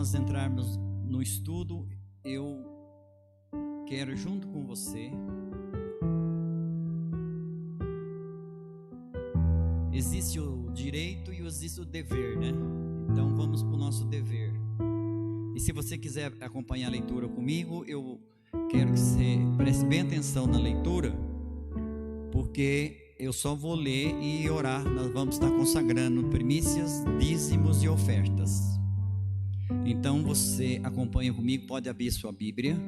nós entrarmos no estudo, eu quero junto com você. Existe o direito e existe o dever, né? Então vamos para o nosso dever. E se você quiser acompanhar a leitura comigo, eu quero que você preste bem atenção na leitura, porque eu só vou ler e orar. Nós vamos estar consagrando primícias, dízimos e ofertas. Então você acompanha comigo, pode abrir sua Bíblia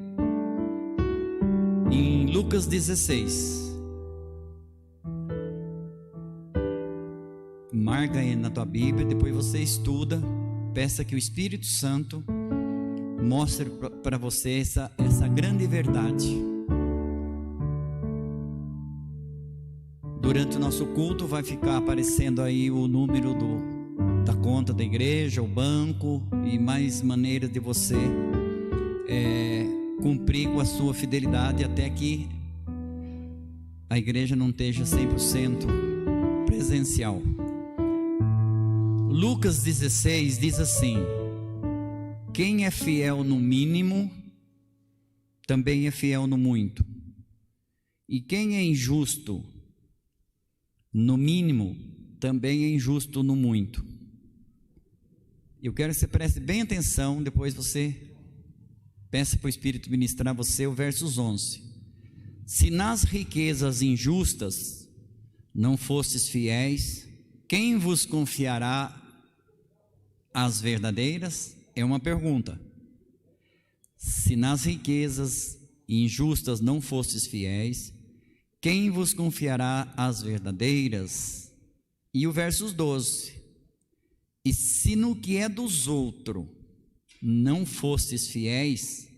em Lucas 16. Marca aí na tua Bíblia, depois você estuda. Peça que o Espírito Santo mostre para você essa grande verdade. Durante o nosso culto vai ficar aparecendo aí o número da conta da igreja, o banco e mais maneiras de você cumprir com a sua fidelidade até que a igreja não esteja 100% presencial. Lucas 16 diz assim: quem é fiel no mínimo, também é fiel no muito. E quem é injusto no mínimo, também é injusto no muito. Eu quero que você preste bem atenção, depois você peça para o Espírito ministrar a você o versos 11. Se nas riquezas injustas não fostes fiéis, quem vos confiará as verdadeiras? É uma pergunta. Se nas riquezas injustas não fostes fiéis, quem vos confiará as verdadeiras? E o versos 12. E se no que é dos outros não fostes fiéis,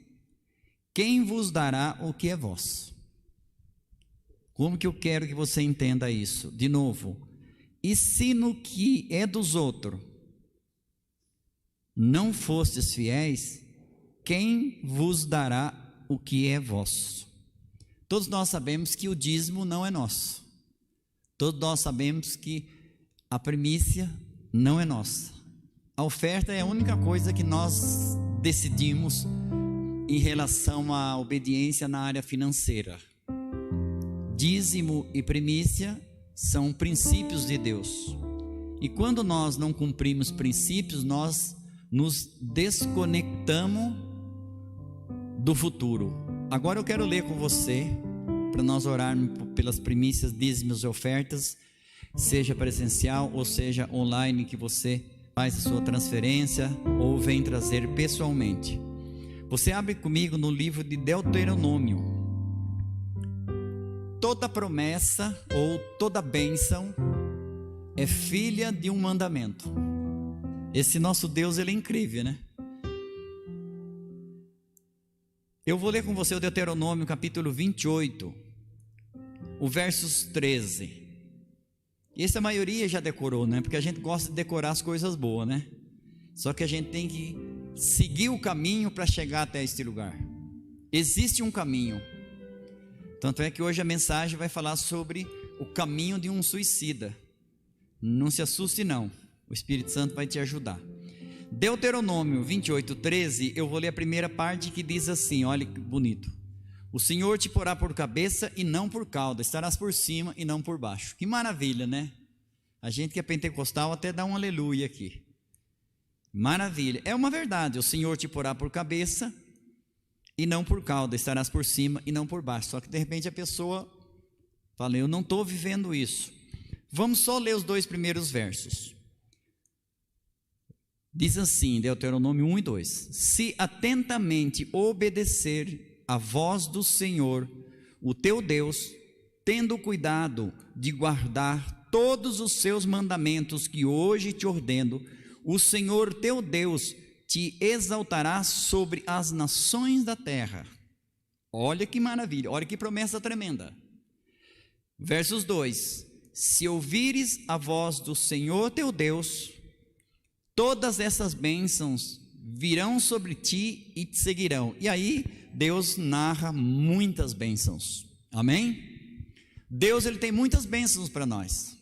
quem vos dará o que é vosso? Como que eu quero que você entenda isso? De novo. E se no que é dos outros não fostes fiéis, quem vos dará o que é vosso? Todos nós sabemos que o dízimo não é nosso. Todos nós sabemos que a primícia não é nossa. A oferta é a única coisa que nós decidimos em relação à obediência na área financeira. Dízimo e primícia são princípios de Deus. E quando nós não cumprimos princípios, nós nos desconectamos do futuro. Agora eu quero ler com você, para nós orarmos pelas primícias, dízimos e ofertas, seja presencial ou seja online, que você faz a sua transferência ou vem trazer pessoalmente. Você abre comigo no livro de Deuteronômio. Toda promessa ou toda bênção é filha de um mandamento. Esse nosso Deus, ele é incrível, né? Eu vou ler com você o Deuteronômio capítulo 28, o versos 13. Esse a maioria já decorou, né? Porque a gente gosta de decorar as coisas boas, né? Só que a gente tem que seguir o caminho para chegar até este lugar. Existe um caminho. Tanto é que hoje a mensagem vai falar sobre o caminho de um suicida. Não se assuste não, o Espírito Santo vai te ajudar. Deuteronômio 28, 13, eu vou ler a primeira parte que diz assim, olha que bonito. O Senhor te porá por cabeça e não por cauda, estarás por cima e não por baixo. Que maravilha, né? A gente que é pentecostal até dá um aleluia aqui. Maravilha, é uma verdade, o Senhor te porá por cabeça e não por cauda, estarás por cima e não por baixo. Só que de repente a pessoa fala, eu não estou vivendo isso. Vamos só ler os dois primeiros versos. Diz assim, Deuteronômio 1 e 2. Se atentamente obedecer a voz do Senhor, o teu Deus, tendo cuidado de guardar todos os seus mandamentos que hoje te ordeno, o Senhor teu Deus te exaltará sobre as nações da terra. Olha que maravilha, olha que promessa tremenda. Versos 2: se ouvires a voz do Senhor teu Deus, todas essas bênçãos virão sobre ti e te seguirão. E aí Deus narra muitas bênçãos, amém? Deus, ele tem muitas bênçãos para nós.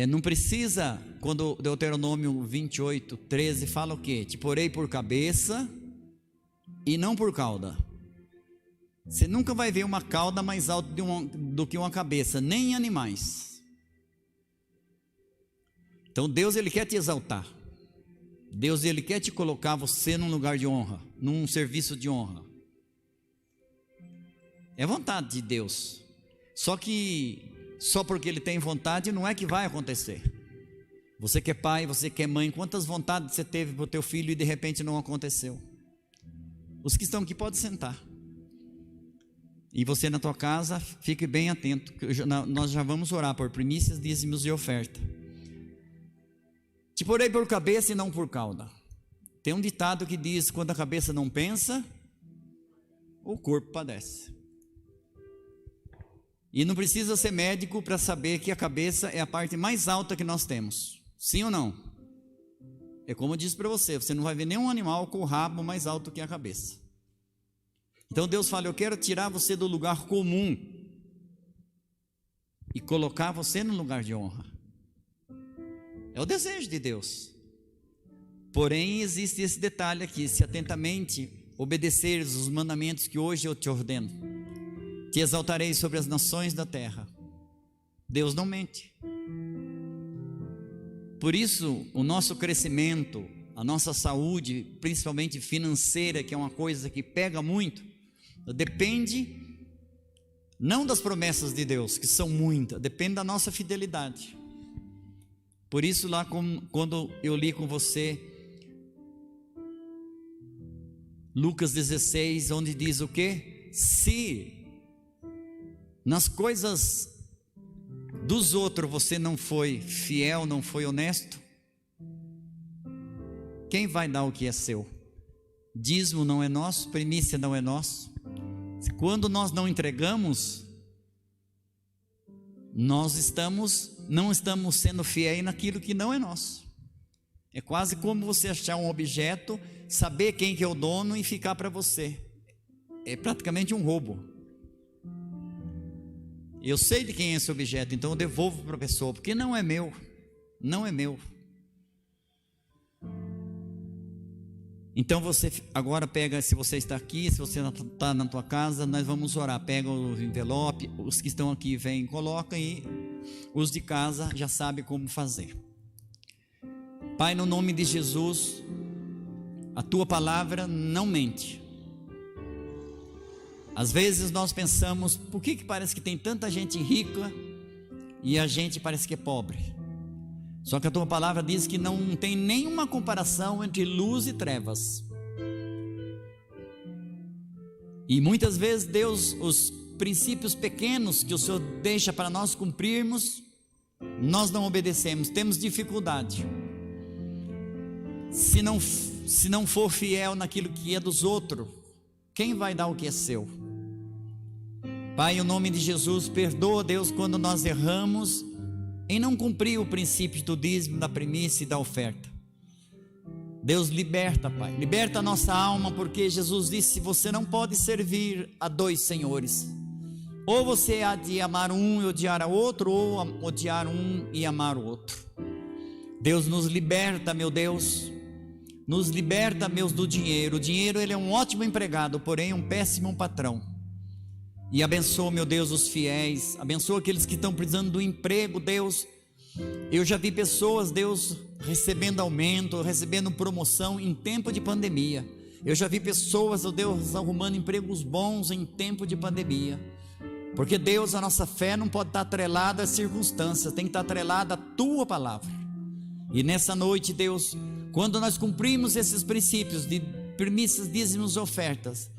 Não precisa, quando Deuteronômio 28, 13 fala o quê? Te porei por cabeça e não por cauda. Você nunca vai ver uma cauda mais alta do que uma cabeça, nem em animais. Então Deus, Ele quer te exaltar. Deus, Ele quer te colocar você num lugar de honra, num serviço de honra. É vontade de Deus. Só que, só porque Ele tem vontade, não é que vai acontecer. Você que é pai, você que é mãe, quantas vontades você teve para o teu filho e de repente não aconteceu? Os que estão aqui podem sentar. E você na tua casa, fique bem atento, que nós já vamos orar por primícias, dízimos e oferta. Te porei por cabeça e não por cauda. Tem um ditado que diz: quando a cabeça não pensa, o corpo padece. E não precisa ser médico para saber que a cabeça é a parte mais alta que nós temos. Sim ou não? É como eu disse para você, você não vai ver nenhum animal com o rabo mais alto que a cabeça. Então Deus fala: eu quero tirar você do lugar comum e colocar você no lugar de honra. É o desejo de Deus. Porém existe esse detalhe aqui: se atentamente obedeceres os mandamentos que hoje eu te ordeno, te exaltarei sobre as nações da terra. Deus não mente. Por isso o nosso crescimento, a nossa saúde, principalmente financeira, que é uma coisa que pega muito, depende não das promessas de Deus, que são muitas, depende da nossa fidelidade. Por isso lá quando eu li com você Lucas 16, onde diz o quê? Se nas coisas dos outros você não foi fiel, não foi honesto, quem vai dar o que é seu? Dízimo não é nosso, primícia não é nosso. Quando nós não entregamos, nós não estamos sendo fiéis naquilo que não é nosso. É quase como você achar um objeto, saber quem que é o dono e ficar para você. É praticamente um roubo. Eu sei de quem é esse objeto, então eu devolvo para a pessoa, porque não é meu. Não é meu. Então você agora pega, se você está aqui, se você está na tua casa, nós vamos orar. Pega o envelope, os que estão aqui vêm, colocam, e os de casa já sabem como fazer. Pai, no nome de Jesus, a tua palavra não mente. Às vezes nós pensamos: por que parece que tem tanta gente rica e a gente parece que é pobre? Só que a tua palavra diz que não tem nenhuma comparação entre luz e trevas. E muitas vezes Deus, os princípios pequenos que o Senhor deixa para nós cumprirmos, nós não obedecemos, temos dificuldade. Se não for fiel naquilo que é dos outros, quem vai dar o que é seu? Pai, em nome de Jesus, perdoa, Deus, quando nós erramos em não cumprir o princípio do dízimo, da primícia e da oferta. Deus, liberta, Pai, liberta a nossa alma, porque Jesus disse: você não pode servir a dois senhores. Ou você há de amar um e odiar a outro, ou odiar um e amar o outro. Deus, nos liberta, meu Deus, nos liberta, meus, do dinheiro. O dinheiro, ele é um ótimo empregado, porém um péssimo patrão. E abençoa, meu Deus, os fiéis, abençoa aqueles que estão precisando do emprego, Deus. Eu já vi pessoas, Deus, recebendo aumento, recebendo promoção em tempo de pandemia. Eu já vi pessoas, oh Deus, arrumando empregos bons em tempo de pandemia. Porque, Deus, a nossa fé não pode estar atrelada às circunstâncias, tem que estar atrelada à tua palavra. E nessa noite, Deus, quando nós cumprimos esses princípios de primícias, dízimos e ofertas,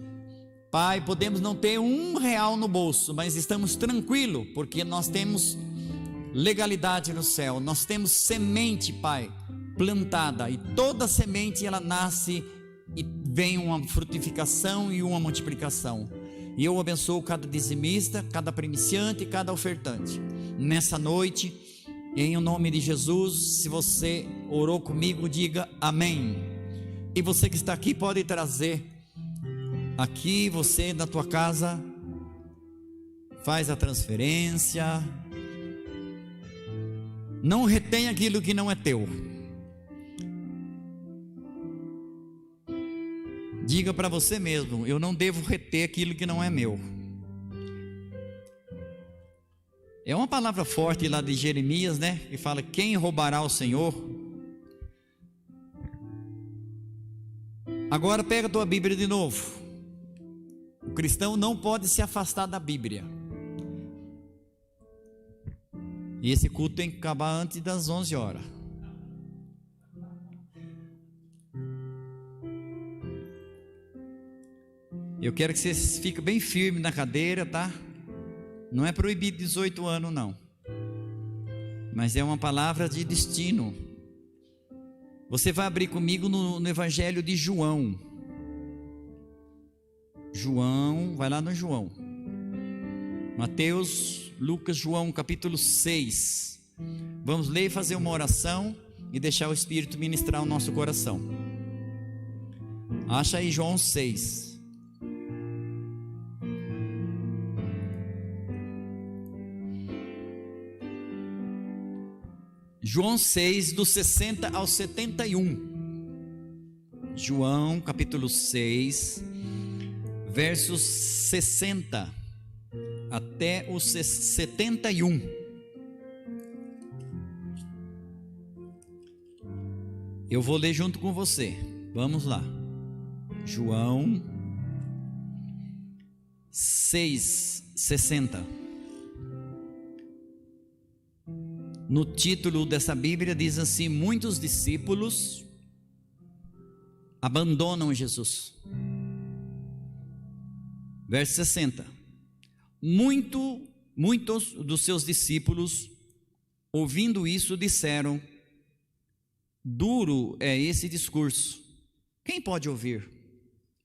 Pai, podemos não ter R$1 no bolso, mas estamos tranquilos, porque nós temos legalidade no céu, nós temos semente, Pai, plantada, e toda semente ela nasce e vem uma frutificação e uma multiplicação. E eu abençoo cada dizimista, cada primiciante e cada ofertante nessa noite, em nome de Jesus. Se você orou comigo, diga amém. E você que está aqui pode trazer aqui, você na tua casa faz a transferência. Não retém aquilo que não é teu. Diga para você mesmo: eu não devo reter aquilo que não é meu. É uma palavra forte lá de Jeremias, né? Que fala: quem roubará ao Senhor? Agora pega a tua Bíblia de novo. O cristão não pode se afastar da Bíblia. E esse culto tem que acabar antes das 11 horas. Eu quero que vocês fiquem bem firmes na cadeira, tá? Não é proibido 18 anos, não. Mas é uma palavra de destino. Você vai abrir comigo no Evangelho de João. João, vai lá no João. Mateus, Lucas, João, capítulo 6. Vamos ler e fazer uma oração e deixar o Espírito ministrar o nosso coração. Acha aí João 6. João 6, do 60 ao 71. João, capítulo 6, versos 60 até os 71. Eu vou ler junto com você. Vamos lá. João 6, 60. No título dessa Bíblia diz assim: muitos discípulos abandonam Jesus. Verso 60. Muitos dos seus discípulos, ouvindo isso, disseram: duro é esse discurso, quem pode ouvir?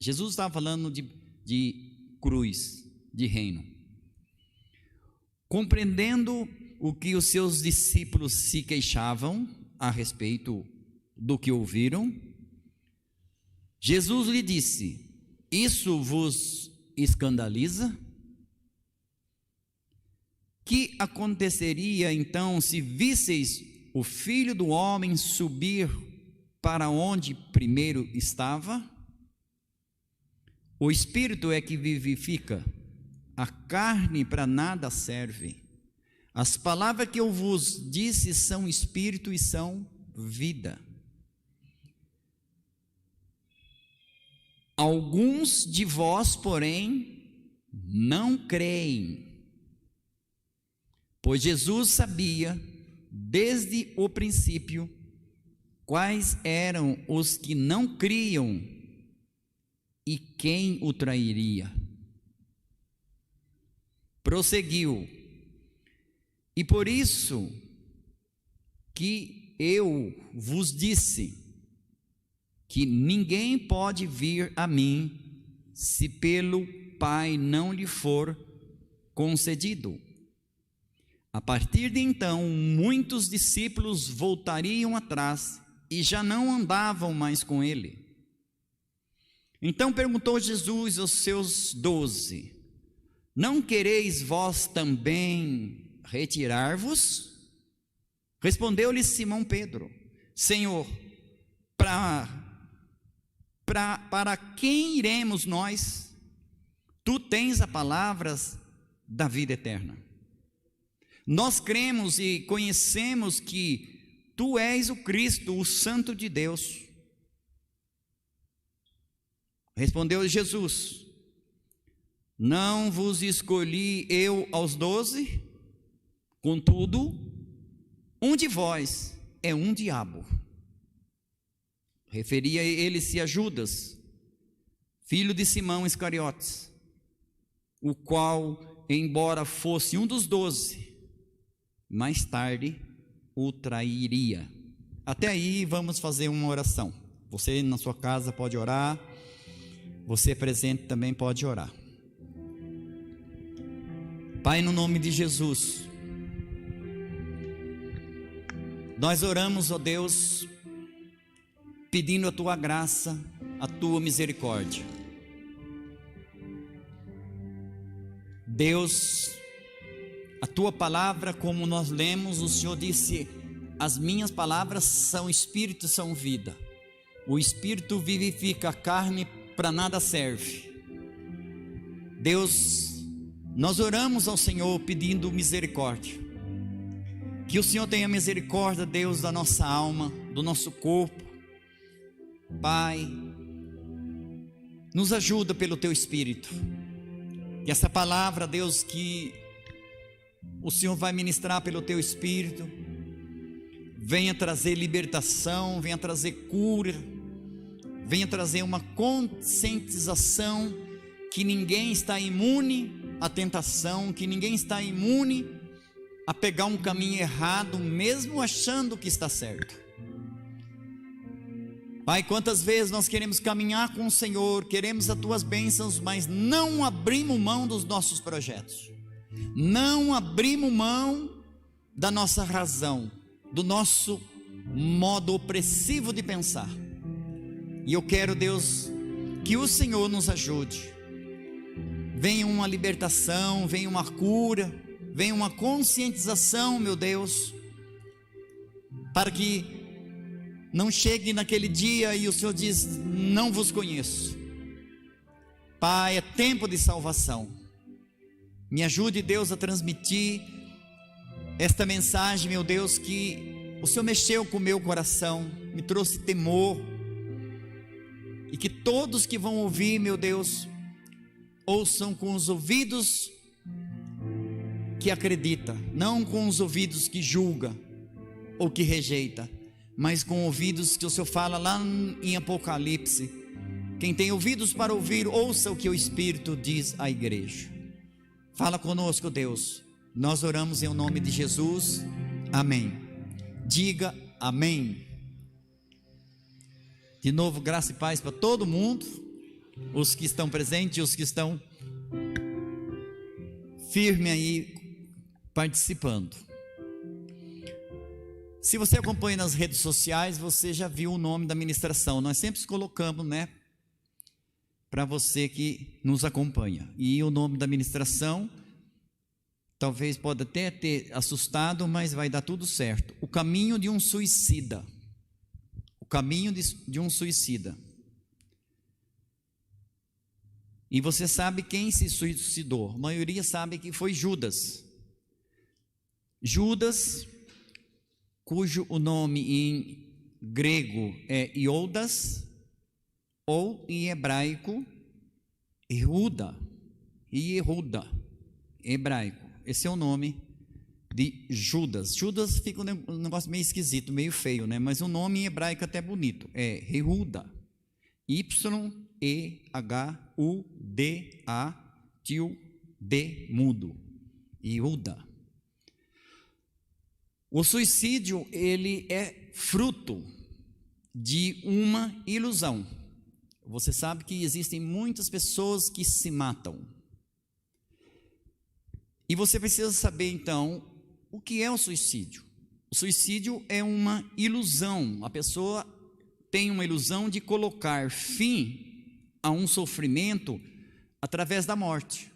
Jesus estava falando de cruz, de reino. Compreendendo o que os seus discípulos se queixavam a respeito do que ouviram, Jesus lhe disse: isso vos escandaliza? Que aconteceria então se visseis o Filho do Homem subir para onde primeiro estava? O Espírito é que vivifica, a carne para nada serve. As palavras que eu vos disse são espírito e são vida. Alguns de vós, porém, não creem, pois Jesus sabia desde o princípio quais eram os que não criam e quem o trairia. Prosseguiu: e por isso que eu vos disse que ninguém pode vir a mim se pelo Pai não lhe for concedido. A partir de então, muitos discípulos voltariam atrás e já não andavam mais com ele. Então perguntou Jesus aos seus 12: não quereis vós também retirar-vos? Respondeu-lhe Simão Pedro: Senhor, para quem iremos nós? Tu tens as palavras da vida eterna. Nós cremos e conhecemos que tu és o Cristo, o Santo de Deus. Respondeu Jesus: não vos escolhi eu aos 12? Contudo, um de vós é um diabo. Referia ele-se a Judas, filho de Simão Iscariotes, o qual, embora fosse um dos 12, mais tarde o trairia. Até aí vamos fazer uma oração. Você na sua casa pode orar, você presente também pode orar. Pai, no nome de Jesus, nós oramos, ó Deus, pedindo a tua graça, a tua misericórdia. Deus, a tua palavra, como nós lemos, o Senhor disse: as minhas palavras são espírito e são vida. O espírito vivifica, a carne para nada serve. Deus, nós oramos ao Senhor pedindo misericórdia. Que o Senhor tenha misericórdia, Deus, da nossa alma, do nosso corpo. Pai, nos ajuda pelo Teu Espírito. Que essa palavra, Deus, que o Senhor vai ministrar pelo Teu Espírito, venha trazer libertação, venha trazer cura, venha trazer uma conscientização que ninguém está imune à tentação, que ninguém está imune a pegar um caminho errado, mesmo achando que está certo. Pai, quantas vezes nós queremos caminhar com o Senhor, queremos as Tuas bênçãos, mas não abrimos mão dos nossos projetos, não abrimos mão da nossa razão, do nosso modo opressivo de pensar. E eu quero, Deus, que o Senhor nos ajude. Venha uma libertação, venha uma cura, venha uma conscientização, meu Deus, para que não chegue naquele dia e o Senhor diz: não vos conheço. Pai, é tempo de salvação. Me ajude, Deus, a transmitir esta mensagem, meu Deus, que o Senhor mexeu com o meu coração, me trouxe temor, e que todos que vão ouvir, meu Deus, ouçam com os ouvidos que acredita, não com os ouvidos que julga ou que rejeita, mas com ouvidos que o Senhor fala lá em Apocalipse: quem tem ouvidos para ouvir, ouça o que o Espírito diz à igreja. Fala conosco, Deus. Nós oramos em nome de Jesus, amém. Diga amém. De novo, graça e paz para todo mundo, os que estão presentes e os que estão firmes aí participando. Se você acompanha nas redes sociais, você já viu o nome da ministração. Nós sempre colocamos, né, para você que nos acompanha. E o nome da ministração, talvez pode até ter assustado, mas vai dar tudo certo. O caminho de um suicida. O caminho de um suicida. E você sabe quem se suicidou? A maioria sabe que foi Judas. Judas, cujo o nome em grego é Iodas, ou em hebraico Yehuda, hebraico. Esse é o nome de Judas. Judas fica um negócio meio esquisito, meio feio, né? Mas o nome em hebraico até bonito, é Yehuda, Y-E-H-U-D-A, tio D mudo, Yehuda. O suicídio, ele é fruto de uma ilusão. Você sabe que existem muitas pessoas que se matam. E você precisa saber então o que é o suicídio. O suicídio é uma ilusão. A pessoa tem uma ilusão de colocar fim a um sofrimento através da morte.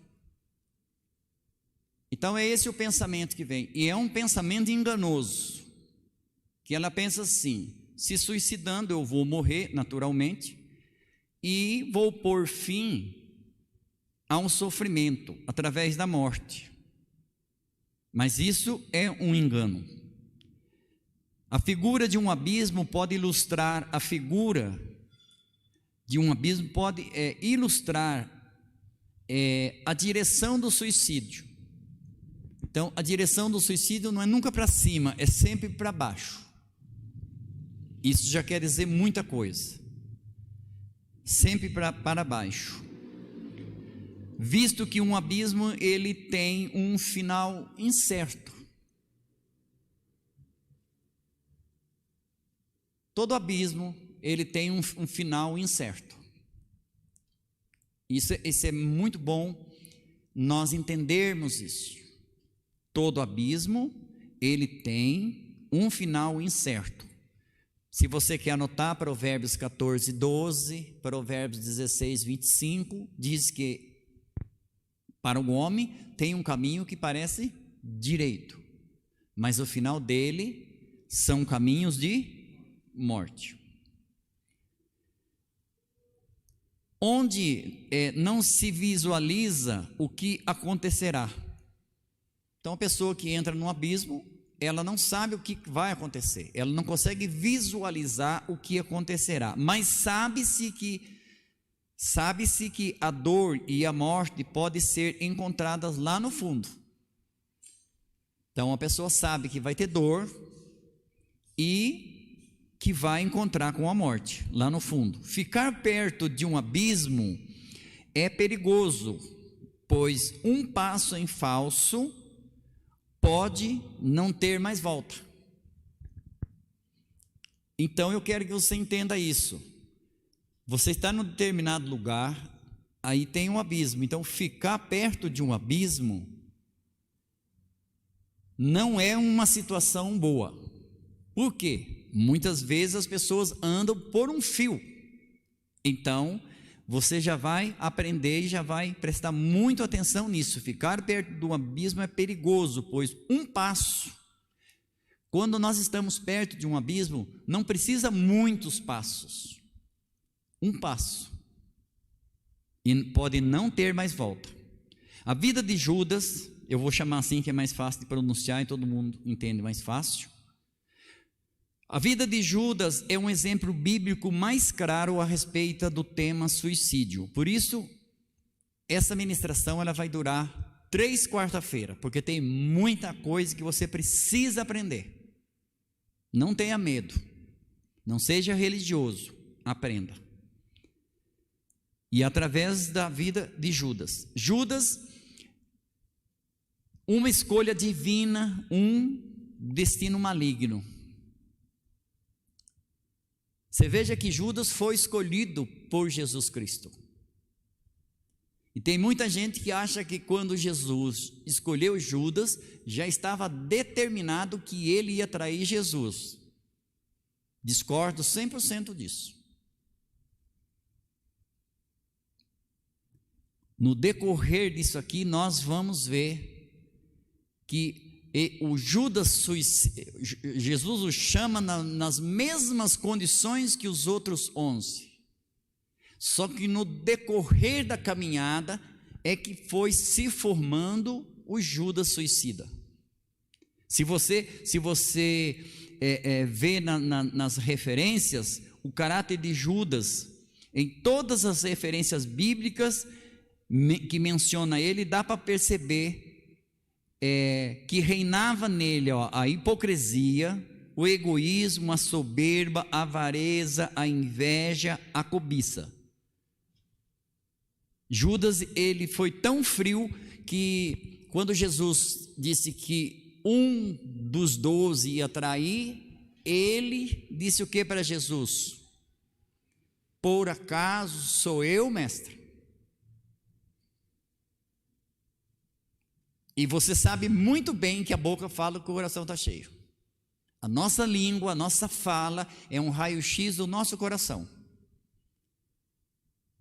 Então é esse o pensamento que vem. E é um pensamento enganoso. Que ela pensa assim: se suicidando eu vou morrer naturalmente e vou pôr fim a um sofrimento através da morte. Mas isso é um engano. A figura de um abismo pode ilustrar a figura de um abismo, pode ilustrar a direção do suicídio. Então, a direção do suicídio não é nunca para cima, é sempre para baixo. Isso já quer dizer muita coisa. Sempre para baixo. Visto que um abismo, ele tem um final incerto. Todo abismo, ele tem um final incerto. Isso é muito bom nós entendermos isso. Todo abismo, ele tem um final incerto. Se você quer anotar, Provérbios 14, 12, Provérbios 16, 25, diz que para o homem tem um caminho que parece direito, mas o final dele são caminhos de morte. Onde não se visualiza o que acontecerá. Então, a pessoa que entra no abismo, ela não sabe o que vai acontecer, ela não consegue visualizar o que acontecerá, mas sabe-se que a dor e a morte podem ser encontradas lá no fundo. Então, a pessoa sabe que vai ter dor e que vai encontrar com a morte lá no fundo. Ficar perto de um abismo é perigoso, pois um passo em falso pode não ter mais volta. Então eu quero que você entenda isso. Você está num determinado lugar, aí tem um abismo. Então ficar perto de um abismo não é uma situação boa. Por quê? Muitas vezes as pessoas andam por um fio. Então, você já vai aprender e já vai prestar muito atenção nisso. Ficar perto do abismo é perigoso, pois um passo, quando nós estamos perto de um abismo, não precisa muitos passos. Um passo. E pode não ter mais volta. A vida de Judas, eu vou chamar assim que é mais fácil de pronunciar e todo mundo entende mais fácil. A vida de Judas é um exemplo bíblico mais claro a respeito do tema suicídio. Por isso, essa ministração ela vai durar 3 quarta-feiras, porque tem muita coisa que você precisa aprender. Não tenha medo, não seja religioso, aprenda. E através da vida de Judas. Judas, uma escolha divina, um destino maligno. Você veja que Judas foi escolhido por Jesus Cristo. E tem muita gente que acha que quando Jesus escolheu Judas, já estava determinado que ele ia trair Jesus. Discordo 100% disso. No decorrer disso aqui, nós vamos ver que o Judas, Jesus o chama nas mesmas condições que os outros 11. Só que no decorrer da caminhada é que foi se formando o Judas suicida. Se você vê nas referências, o caráter de Judas, em todas as referências bíblicas que menciona ele, dá para perceber que reinava nele a hipocrisia, o egoísmo, a soberba, a avareza, a inveja, a cobiça. Judas, ele foi tão frio que quando Jesus disse que um dos 12 ia trair, ele disse o que para Jesus? Por acaso sou eu, mestre? E você sabe muito bem que a boca fala que o coração está cheio. A nossa língua, a nossa fala é um raio-x do nosso coração.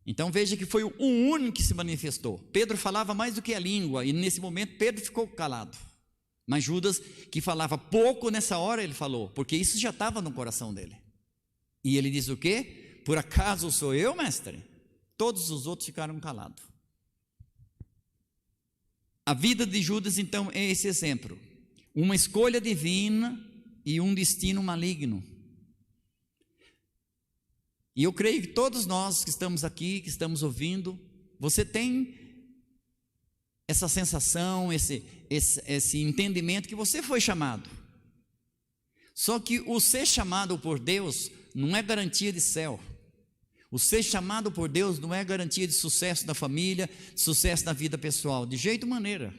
Então veja que foi o único que se manifestou. Pedro falava mais do que a língua, e nesse momento Pedro ficou calado. Mas Judas, que falava pouco nessa hora, ele falou, porque isso já estava no coração dele. E ele diz o quê? Por acaso sou eu, mestre? Todos os outros ficaram calados. A vida de Judas, então, é esse exemplo. Uma escolha divina e um destino maligno. E eu creio que todos nós que estamos aqui, que estamos ouvindo, você tem essa sensação, esse entendimento que você foi chamado. Só que o ser chamado por Deus não é garantia de céu. O ser chamado por Deus não é garantia de sucesso da família, sucesso da vida pessoal, de jeito maneira.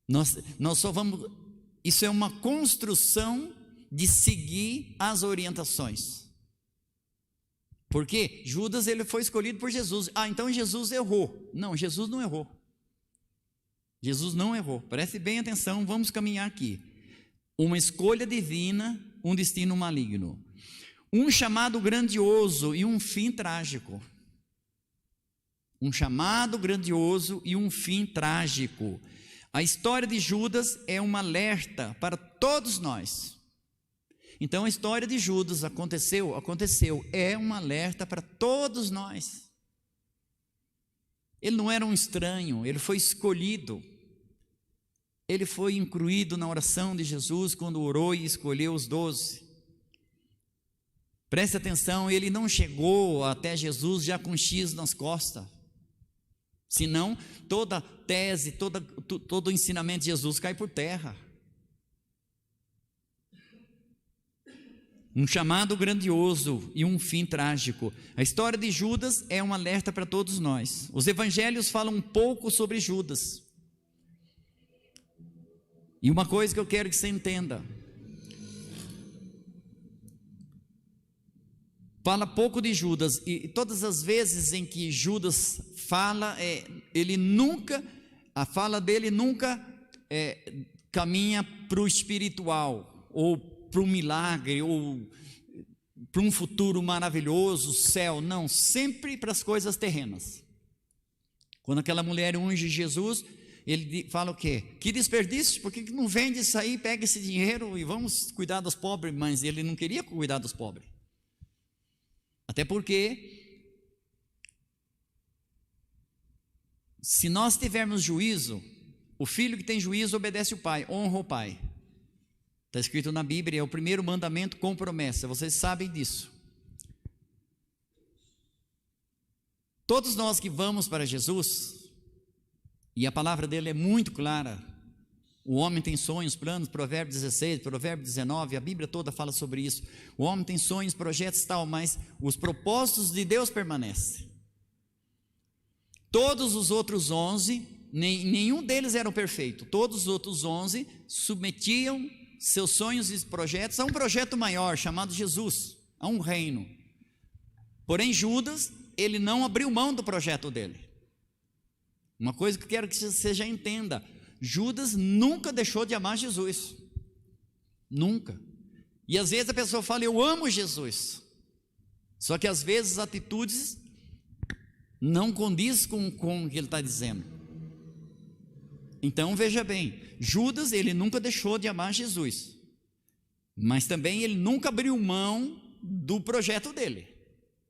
Nós só vamos, isso é uma construção de seguir as orientações. Porque Judas, ele foi escolhido por Jesus. Então Jesus errou. Não, Jesus não errou. Jesus não errou. Preste bem atenção, vamos caminhar aqui. Uma escolha divina, um destino maligno. Um chamado grandioso e um fim trágico. Um chamado grandioso e um fim trágico. A história de Judas é um alerta para todos nós. Então a história de Judas aconteceu, é um alerta para todos nós. Ele não era um estranho, ele foi escolhido. Ele foi incluído na oração de Jesus quando orou e escolheu os 12. Preste atenção, ele não chegou até Jesus já com X nas costas. Senão, toda a tese, todo o ensinamento de Jesus cai por terra. Um chamado grandioso e um fim trágico. A história de Judas é um alerta para todos nós. Os evangelhos falam um pouco sobre Judas. E uma coisa que eu quero que você entenda: fala pouco de Judas, e todas as vezes em que Judas fala, a fala dele nunca caminha para o espiritual, ou para um milagre, ou para um futuro maravilhoso, céu. Não, sempre para as coisas terrenas. Quando aquela mulher unge Jesus, ele fala o quê? Que desperdício, por que não vende isso aí, pega esse dinheiro e vamos cuidar dos pobres? Mas ele não queria cuidar dos pobres. Até porque, se nós tivermos juízo, o filho que tem juízo obedece o pai, honra o pai. Está escrito na Bíblia, é o primeiro mandamento com promessa, vocês sabem disso. Todos nós que vamos para Jesus, e a palavra dele é muito clara, o homem tem sonhos, planos, Provérbios 16, Provérbios 19, a Bíblia toda fala sobre isso. O homem tem sonhos, projetos e tal, mas os propósitos de Deus permanecem. Todos os outros 11, nenhum deles era perfeito. Todos os outros 11 submetiam seus sonhos e projetos a um projeto maior, chamado Jesus, a um reino. Porém Judas, ele não abriu mão do projeto dele. Uma coisa que eu quero que você já entenda: Judas nunca deixou de amar Jesus, nunca. E às vezes a pessoa fala, eu amo Jesus, só que às vezes as atitudes não condiz com o que ele está dizendo. Então veja bem, Judas, ele nunca deixou de amar Jesus, mas também ele nunca abriu mão do projeto dele.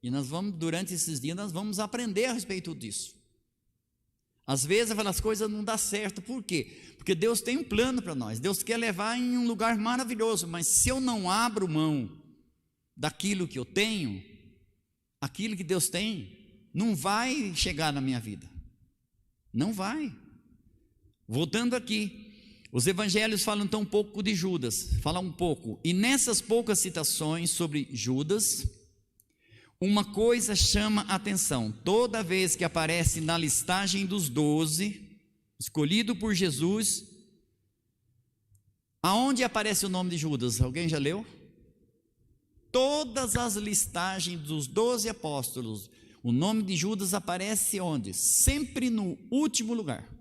E nós vamos, durante esses dias, nós vamos aprender a respeito disso. Às vezes as coisas não dão certo, por quê? Porque Deus tem um plano para nós, Deus quer levar em um lugar maravilhoso, mas se eu não abro mão daquilo que eu tenho, aquilo que Deus tem, não vai chegar na minha vida, não vai. Voltando aqui, os evangelhos falam tão pouco de Judas, falam um pouco, e nessas poucas citações sobre Judas, uma coisa chama a atenção: toda vez que aparece na listagem dos 12, escolhido por Jesus, aonde aparece o nome de Judas? Alguém já leu? Todas as listagens dos 12 apóstolos, o nome de Judas aparece onde? Sempre no último lugar.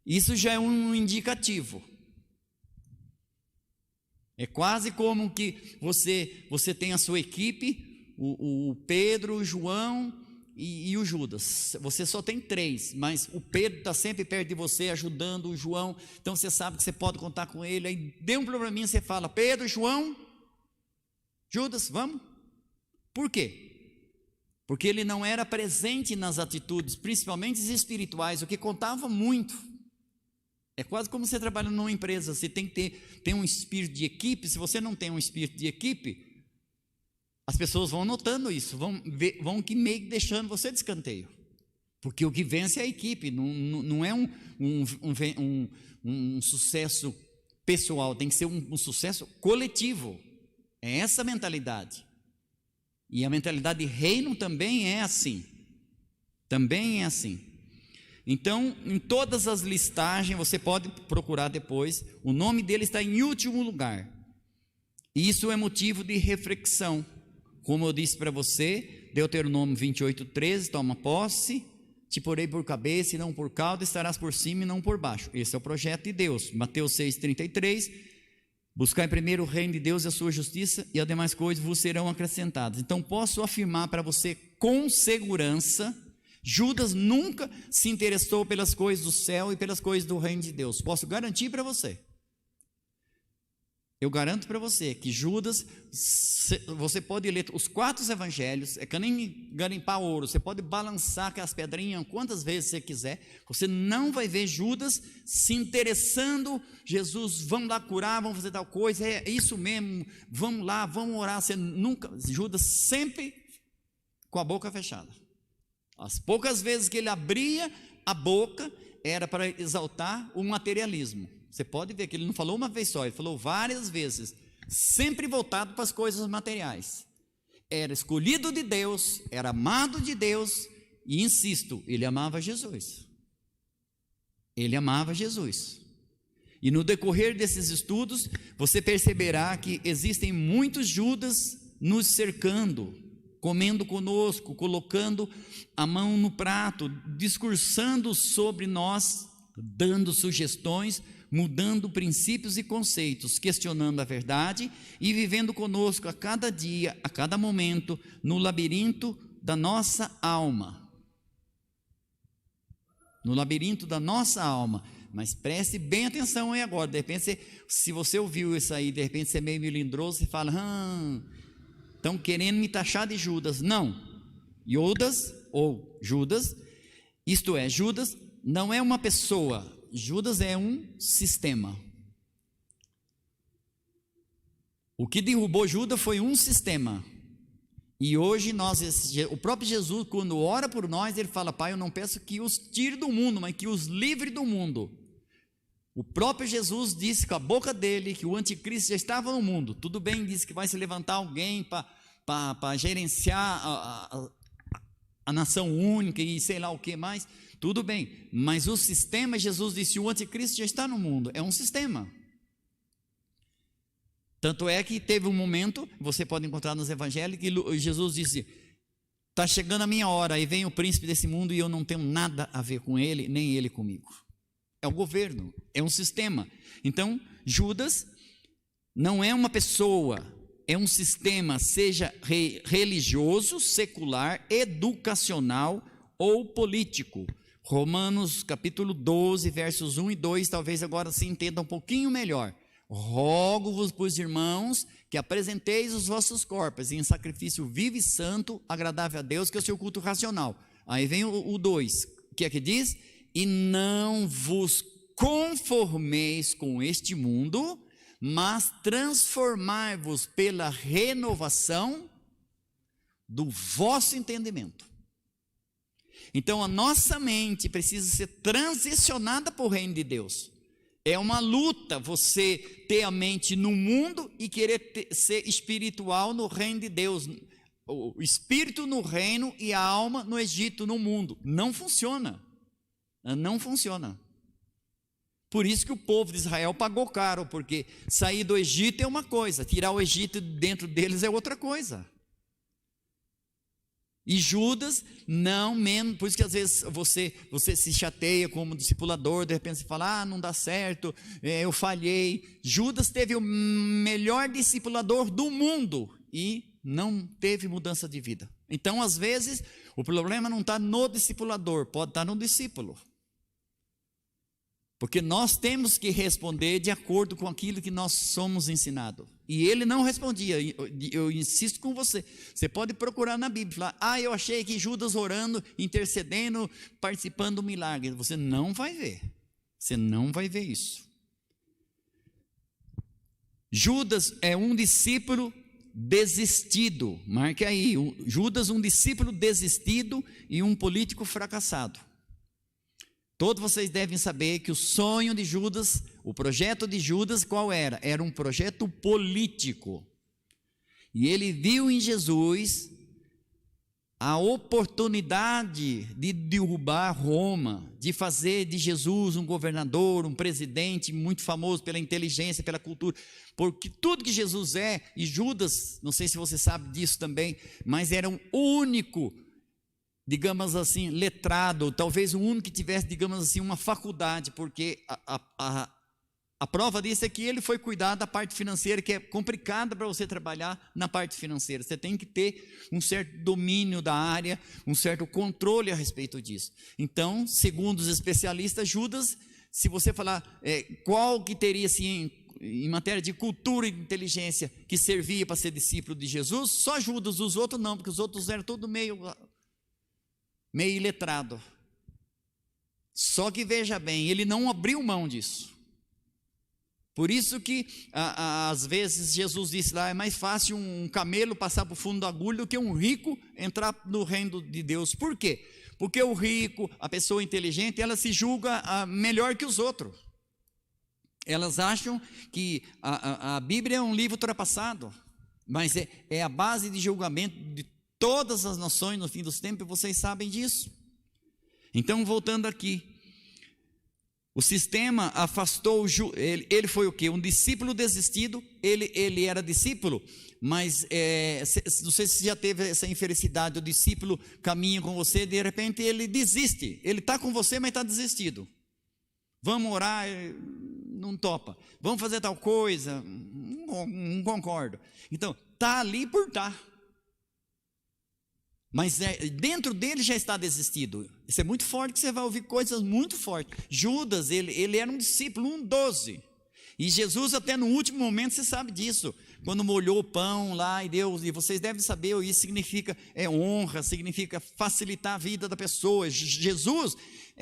Isso já é um indicativo. É quase como que você tem a sua equipe, o Pedro, o João e o Judas. Você só tem 3, mas o Pedro está sempre perto de você, ajudando o João. Então você sabe que você pode contar com ele. Aí deu um probleminha, você fala, Pedro, João, Judas, vamos? Por quê? Porque ele não era presente nas atitudes, principalmente espirituais, o que contava muito. É quase como você trabalha numa empresa, você tem que ter um espírito de equipe. Se você não tem um espírito de equipe, as pessoas vão notando isso, vão que meio deixando você de escanteio, porque o que vence é a equipe, não é um sucesso pessoal, tem que ser um sucesso coletivo. É essa a mentalidade, e a mentalidade de reino também é assim, Então, em todas as listagens, você pode procurar depois, o nome dele está em último lugar, e isso é motivo de reflexão. Como eu disse para você, Deuteronômio 28:13, toma posse, te porei por cabeça e não por cauda, estarás por cima e não por baixo. Esse é o projeto de Deus. Mateus 6:33, buscai primeiro o reino de Deus e a sua justiça, e as demais coisas vos serão acrescentadas. Então posso afirmar para você com segurança Judas nunca se interessou pelas coisas do céu e pelas coisas do reino de Deus. Posso garantir para você. Eu garanto para você que Judas, você pode ler os 4 evangelhos, é que nem garimpar ouro, você pode balançar aquelas pedrinhas quantas vezes você quiser, você não vai ver Judas se interessando, Jesus, vamos lá curar, vamos fazer tal coisa, é isso mesmo, vamos lá, vamos orar. Você nunca, Judas sempre com a boca fechada. As poucas vezes que ele abria a boca, era para exaltar o materialismo. Você pode ver que ele não falou uma vez só, ele falou várias vezes, sempre voltado para as coisas materiais. Era escolhido de Deus, era amado de Deus, e insisto, ele amava Jesus. Ele amava Jesus. E no decorrer desses estudos, você perceberá que existem muitos Judas nos cercando, comendo conosco, colocando a mão no prato, discursando sobre nós, dando sugestões, mudando princípios e conceitos, questionando a verdade e vivendo conosco a cada dia, a cada momento, no labirinto da nossa alma. No labirinto da nossa alma. Mas preste bem atenção aí agora. De repente, se você ouviu isso aí, de repente você é meio melindroso e fala, estão querendo me taxar de Judas. Não. Judas, ou Judas, isto é, Judas não é uma pessoa, Judas é um sistema. O que derrubou Judas foi um sistema. E hoje o próprio Jesus, quando ora por nós, ele fala, Pai, eu não peço que os tire do mundo, mas que os livre do mundo. O próprio Jesus disse com a boca dele que o anticristo já estava no mundo. Tudo bem, disse que vai se levantar alguém para gerenciar a nação única e sei lá o que mais. Tudo bem, mas o sistema, Jesus disse, o anticristo já está no mundo, é um sistema. Tanto é que teve um momento, você pode encontrar nos evangelhos, que Jesus disse, está chegando a minha hora, aí vem o príncipe desse mundo e eu não tenho nada a ver com ele, nem ele comigo. É o governo, é um sistema. Então, Judas não é uma pessoa, é um sistema, seja religioso, secular, educacional ou político. Romanos capítulo 12, versos 1 e 2, talvez agora se entenda um pouquinho melhor. Rogo-vos, pois, irmãos, que apresenteis os vossos corpos em sacrifício vivo e santo, agradável a Deus, que é o seu culto racional. Aí vem o 2, que é que diz? E não vos conformeis com este mundo, mas transformai-vos pela renovação do vosso entendimento. Então a nossa mente precisa ser transicionada para o reino de Deus. É uma luta você ter a mente no mundo e querer ser espiritual no reino de Deus. O espírito no reino e a alma no Egito, no mundo. Não funciona. Não funciona. Por isso que o povo de Israel pagou caro, porque sair do Egito é uma coisa, tirar o Egito dentro deles é outra coisa. E Judas, não menos, por isso que às vezes você se chateia como discipulador, de repente você fala, não dá certo, eu falhei. Judas teve o melhor discipulador do mundo e não teve mudança de vida. Então às vezes o problema não está no discipulador, pode estar no discípulo. Porque nós temos que responder de acordo com aquilo que nós somos ensinados. E ele não respondia. Eu insisto com você. Você pode procurar na Bíblia. Falar, eu achei que Judas orando, intercedendo, participando do milagre. Você não vai ver. Você não vai ver isso. Judas é um discípulo desistido. Marque aí. Judas, um discípulo desistido e um político fracassado. Todos vocês devem saber que o sonho de Judas, o projeto de Judas, qual era? Era um projeto político. E ele viu em Jesus a oportunidade de derrubar Roma, de fazer de Jesus um governador, um presidente muito famoso pela inteligência, pela cultura, porque tudo que Jesus é, e Judas, não sei se você sabe disso também, mas era um único, digamos assim, letrado, talvez o único que tivesse, digamos assim, uma faculdade, porque a A prova disso é que ele foi cuidar da parte financeira, que é complicada para você trabalhar na parte financeira. Você tem que ter um certo domínio da área, um certo controle a respeito disso. Então, segundo os especialistas, Judas, se você falar qual que teria assim, em matéria de cultura e inteligência que servia para ser discípulo de Jesus, só Judas, os outros não, porque os outros eram tudo meio iletrado. Só que veja bem, ele não abriu mão disso. Por isso que às vezes Jesus disse lá, é mais fácil um camelo passar por fundo da agulha do que um rico entrar no reino de Deus. Por quê? Porque o rico, a pessoa inteligente, ela se julga melhor que os outros. Elas acham que a Bíblia é um livro ultrapassado, mas é a base de julgamento de todas as nações no fim dos tempos, e vocês sabem disso. Então, voltando aqui, o sistema afastou, ele foi o quê? Um discípulo desistido. Ele era discípulo, mas não sei se já teve essa infelicidade, o discípulo caminha com você, de repente ele desiste, ele está com você, mas está desistido. Vamos orar, não topa. Vamos fazer tal coisa, não concordo. Então, está ali por estar. Mas dentro dele já está desistido. Isso é muito forte, que você vai ouvir coisas muito fortes. Judas, ele era um discípulo, um 12. E Jesus até no último momento, você sabe disso, quando molhou o pão lá e Deus, e vocês devem saber, isso significa honra, significa facilitar a vida da pessoa. Jesus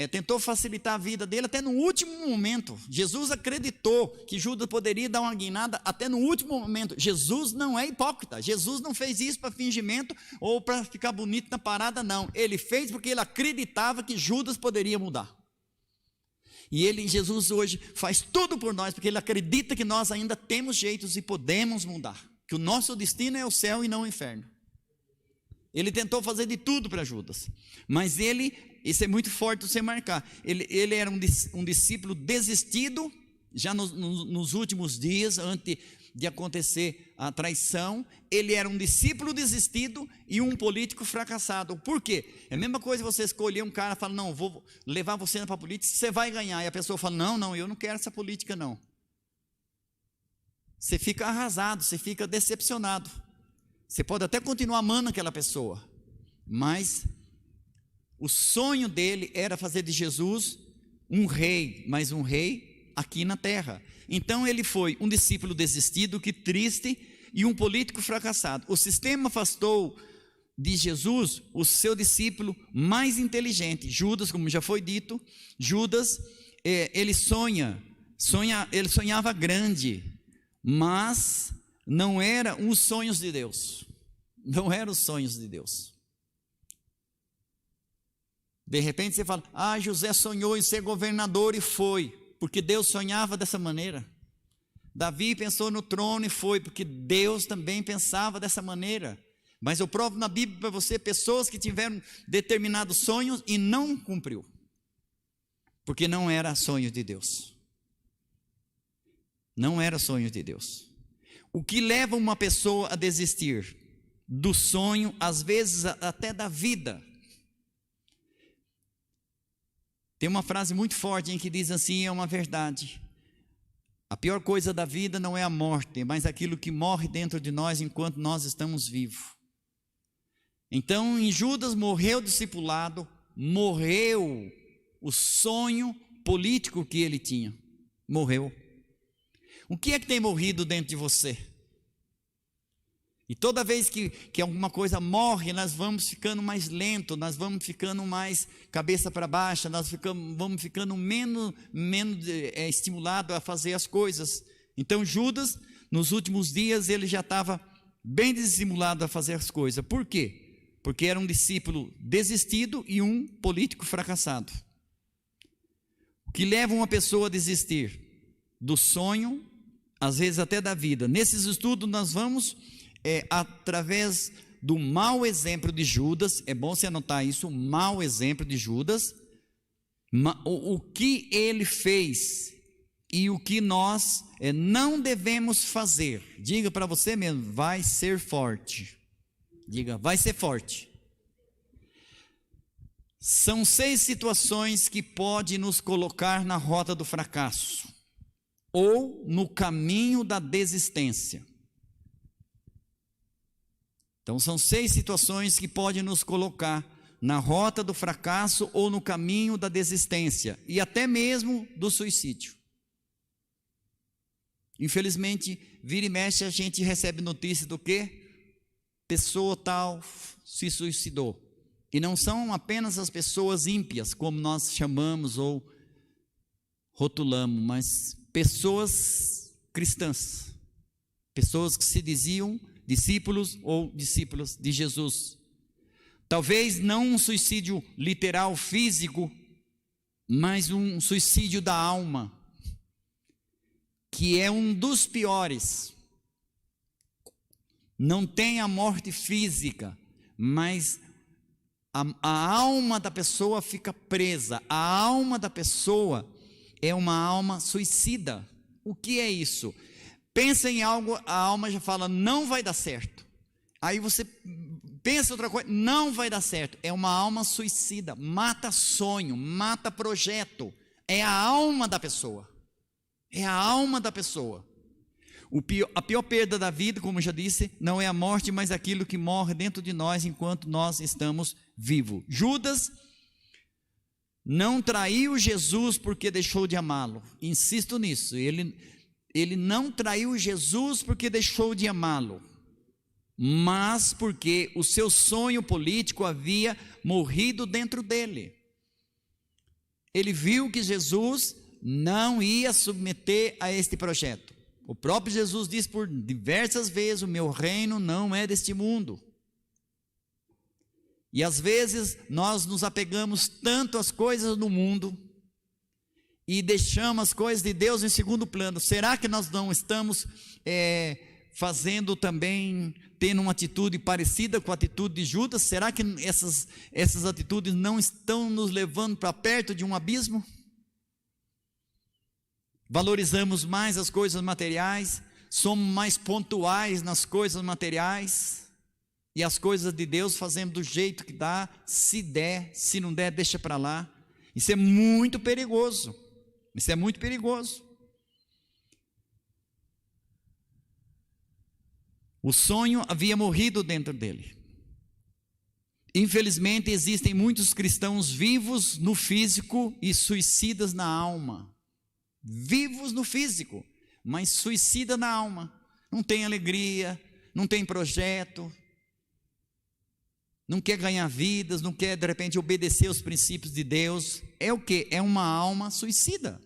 tentou facilitar a vida dele até no último momento. Jesus acreditou que Judas poderia dar uma guinada até no último momento. Jesus não é hipócrita, Jesus não fez isso para fingimento ou para ficar bonito na parada, não. Ele fez porque ele acreditava que Judas poderia mudar. E Jesus hoje faz tudo por nós, porque ele acredita que nós ainda temos jeitos e podemos mudar, que o nosso destino é o céu e não o inferno. Ele tentou fazer de tudo para Judas, mas isso é muito forte você marcar, ele era um discípulo desistido, já nos últimos dias, antes de acontecer a traição. Ele era um discípulo desistido e um político fracassado. Por quê? É a mesma coisa você escolher um cara e falar, não, vou levar você para a política, você vai ganhar, e a pessoa fala, não, eu não quero essa política não. Você fica arrasado, você fica decepcionado. Você pode até continuar amando aquela pessoa, mas o sonho dele era fazer de Jesus um rei, mas um rei aqui na terra. Então ele foi um discípulo desistido, que triste, e um político fracassado. O sistema afastou de Jesus o seu discípulo mais inteligente, Judas, como já foi dito. Judas, ele sonhava grande, mas não eram os sonhos de Deus. Não eram os sonhos de Deus. De repente você fala, José sonhou em ser governador e foi, porque Deus sonhava dessa maneira. Davi pensou no trono e foi, porque Deus também pensava dessa maneira. Mas eu provo na Bíblia para você pessoas que tiveram determinados sonhos e não cumpriu, porque não era sonho de Deus. Não era sonho de Deus. O que leva uma pessoa a desistir do sonho, às vezes até da vida? Tem uma frase muito forte em que diz assim, é uma verdade: a pior coisa da vida não é a morte, mas aquilo que morre dentro de nós enquanto nós estamos vivos. Então, em Judas morreu o discipulado, morreu o sonho político que ele tinha. Morreu. O que é que tem morrido dentro de você? E toda vez que alguma coisa morre, nós vamos ficando mais lento, nós vamos ficando mais cabeça para baixo, vamos ficando menos estimulado a fazer as coisas. Então Judas, nos últimos dias, ele já estava bem desestimulado a fazer as coisas. Por quê? Porque era um discípulo desistido e um político fracassado. O que leva uma pessoa a desistir do sonho, às vezes até da vida. Nesses estudos nós vamos através do mau exemplo de Judas. É bom você anotar isso, o mau exemplo de Judas, o que ele fez e o que nós não devemos fazer. Diga para você mesmo, vai ser forte. Diga, vai ser forte. São 6 situações que podem nos colocar na rota do fracasso. ou no caminho da desistência. Então são 6 situações que podem nos colocar na rota do fracasso ou no caminho da desistência e até mesmo do suicídio. Infelizmente, vira e mexe a gente recebe notícia do quê? Pessoa tal se suicidou. E não são apenas as pessoas ímpias, como nós chamamos ou rotulamos, mas pessoas cristãs, pessoas que se diziam discípulos ou discípulas de Jesus. Talvez não um suicídio literal, físico, mas um suicídio da alma, que é um dos piores. Não tem a morte física, mas a alma da pessoa fica presa. A alma da pessoa é uma alma suicida. O que é isso? Pensa em algo, a alma já fala, não vai dar certo. Aí você pensa outra coisa, não vai dar certo. É uma alma suicida, mata sonho, mata projeto. É a alma da pessoa. É a alma da pessoa. A pior perda da vida, como eu já disse, não é a morte, mas aquilo que morre dentro de nós enquanto nós estamos vivos. Judas não traiu Jesus porque deixou de amá-lo. Insisto nisso. Ele não traiu Jesus porque deixou de amá-lo, mas porque o seu sonho político havia morrido dentro dele. Ele viu que Jesus não ia submeter a este projeto. O próprio Jesus disse por diversas vezes: o meu reino não é deste mundo. E às vezes nós nos apegamos tanto às coisas do mundo e deixamos as coisas de Deus em segundo plano. Será que nós não estamos fazendo também, tendo uma atitude parecida com a atitude de Judas? Será que essas atitudes não estão nos levando para perto de um abismo? Valorizamos mais as coisas materiais, somos mais pontuais nas coisas materiais, e as coisas de Deus fazemos do jeito que dá, se der, se não der, deixa para lá. Isso é muito perigoso. Isso é muito perigoso. O sonho havia morrido dentro dele. Infelizmente, existem muitos cristãos vivos no físico e suicidas na alma. Vivos no físico, mas suicida na alma. Não tem alegria, não tem projeto, não quer ganhar vidas, não quer de repente obedecer aos princípios de Deus. É o que? É uma alma suicida.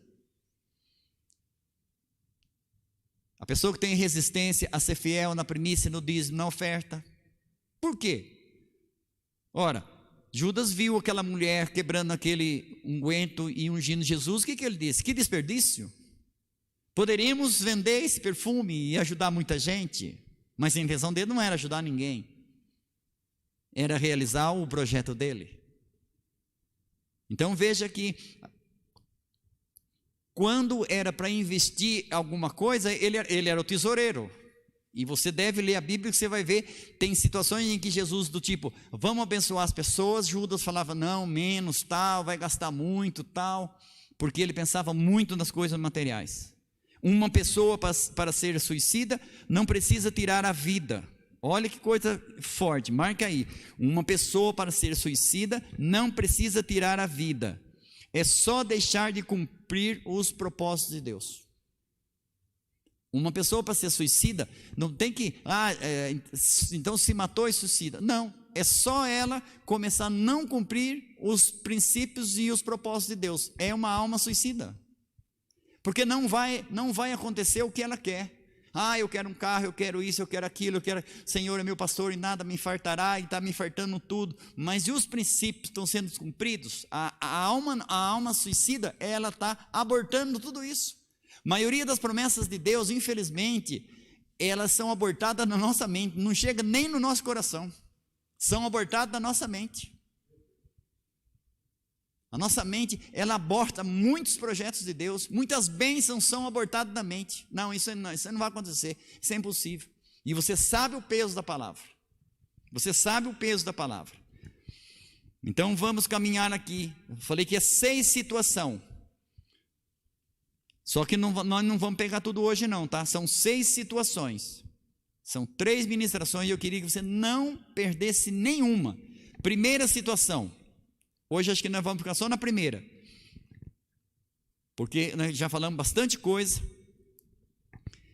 A pessoa que tem resistência a ser fiel na primícia, no dízimo, na oferta. Por quê? Ora, Judas viu aquela mulher quebrando aquele unguento e ungindo Jesus. O que ele disse? Que desperdício! Poderíamos vender esse perfume e ajudar muita gente, mas a intenção dele não era ajudar ninguém, era realizar o projeto dele. Então veja que quando era para investir alguma coisa, ele era o tesoureiro. E você deve ler a Bíblia, que você vai ver, tem situações em que Jesus do tipo, vamos abençoar as pessoas, Judas falava, não, menos, tal, vai gastar muito, tal, porque ele pensava muito nas coisas materiais. Uma pessoa para ser suicida não precisa tirar a vida. Olha que coisa forte, marca aí. Uma pessoa para ser suicida não precisa tirar a vida. É só deixar de cumprir os propósitos de Deus. Uma pessoa para ser suicida não tem que, então se matou e suicida. Não, é só ela começar a não cumprir os princípios e os propósitos de Deus. É uma alma suicida. Porque não vai acontecer o que ela quer. Eu quero um carro, eu quero isso, eu quero aquilo, Senhor é meu pastor e nada me fartará, e está me fartando tudo. Mas e os princípios estão sendo cumpridos? A alma suicida, ela está abortando tudo isso. A maioria das promessas de Deus, infelizmente, elas são abortadas na nossa mente, não chega nem no nosso coração, são abortadas na nossa mente. A nossa mente, ela aborta muitos projetos de Deus, muitas bênçãos são abortadas da mente. Não, isso não vai acontecer, isso é impossível. E você sabe o peso da palavra, você sabe o peso da palavra. Então vamos caminhar aqui. Eu falei que é 6 situações. Só que nós não vamos pegar tudo hoje não, tá? São 6 situações. São 3 ministrações e eu queria que você não perdesse nenhuma. Primeira situação. Hoje acho que nós vamos ficar só na primeira. Porque nós já falamos bastante coisa.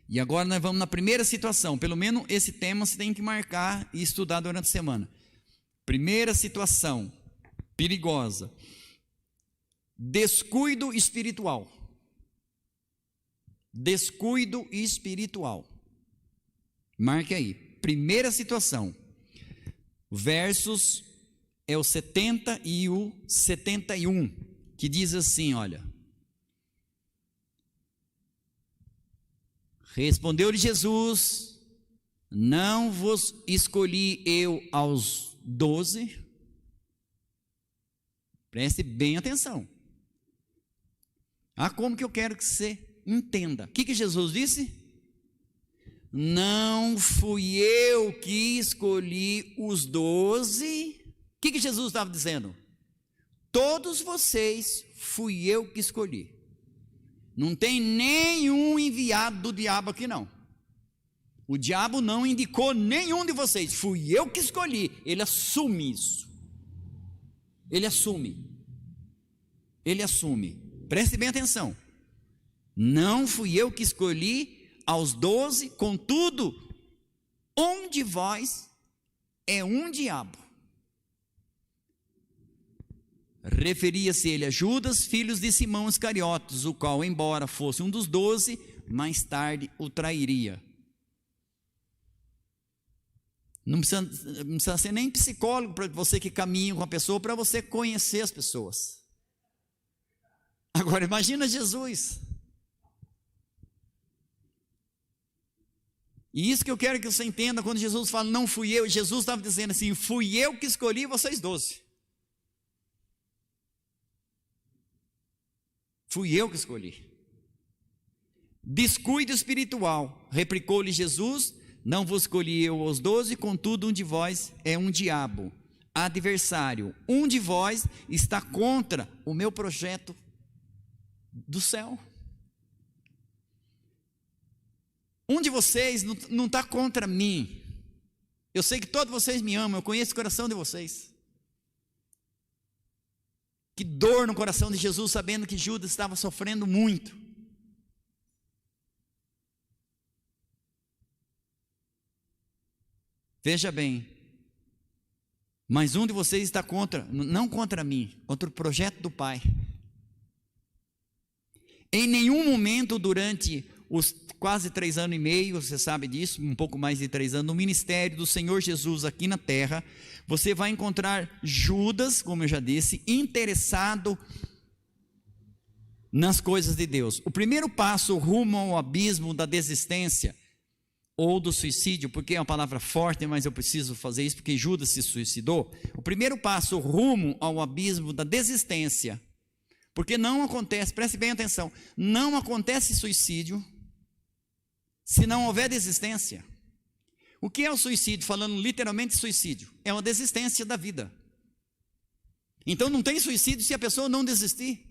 E agora nós vamos na primeira situação. Pelo menos esse tema você tem que marcar e estudar durante a semana. Primeira situação perigosa. Descuido espiritual. Descuido espiritual. Marque aí. Primeira situação. Versos é o 70 e o 71, que diz assim, olha. Respondeu-lhe Jesus: não vos escolhi eu aos 12. Preste bem atenção. Como que eu quero que você entenda. O que Jesus disse? Não fui eu que escolhi os 12. O que Jesus estava dizendo? Todos vocês fui eu que escolhi. Não tem nenhum enviado do diabo aqui não. O diabo não indicou nenhum de vocês. Fui eu que escolhi. Ele assume isso. Ele assume. Ele assume. Preste bem atenção. Não fui eu que escolhi aos 12, contudo, um de vós é um diabo. Referia-se ele a Judas, filho de Simão Iscariotes, o qual, embora fosse um dos 12, mais tarde o trairia. Não precisa ser nem psicólogo para você que caminha com a pessoa, para você conhecer as pessoas. Agora imagina Jesus. E isso que eu quero que você entenda, quando Jesus fala, não fui eu, Jesus estava dizendo assim, fui eu que escolhi vocês 12. Fui eu que escolhi. Descuido espiritual, replicou-lhe Jesus, não vos escolhi eu aos 12, contudo um de vós é um diabo, adversário, um de vós está contra o meu projeto do céu. Um de vocês não está contra mim. Eu sei que todos vocês me amam, eu conheço o coração de vocês. Que dor no coração de Jesus, sabendo que Judas estava sofrendo muito. Veja bem, mas um de vocês está contra, não contra mim, contra o projeto do Pai. Em nenhum momento durante os quase 3 anos e meio, você sabe disso, um pouco mais de 3 anos, no ministério do Senhor Jesus aqui na terra, você vai encontrar Judas, como eu já disse, interessado nas coisas de Deus. O primeiro passo rumo ao abismo da desistência, ou do suicídio, porque é uma palavra forte, mas eu preciso fazer isso, porque Judas se suicidou. O primeiro passo rumo ao abismo da desistência, porque não acontece, preste bem atenção, não acontece suicídio se não houver desistência. O que é o suicídio? Falando literalmente suicídio, é uma desistência da vida. Então não tem suicídio se a pessoa não desistir.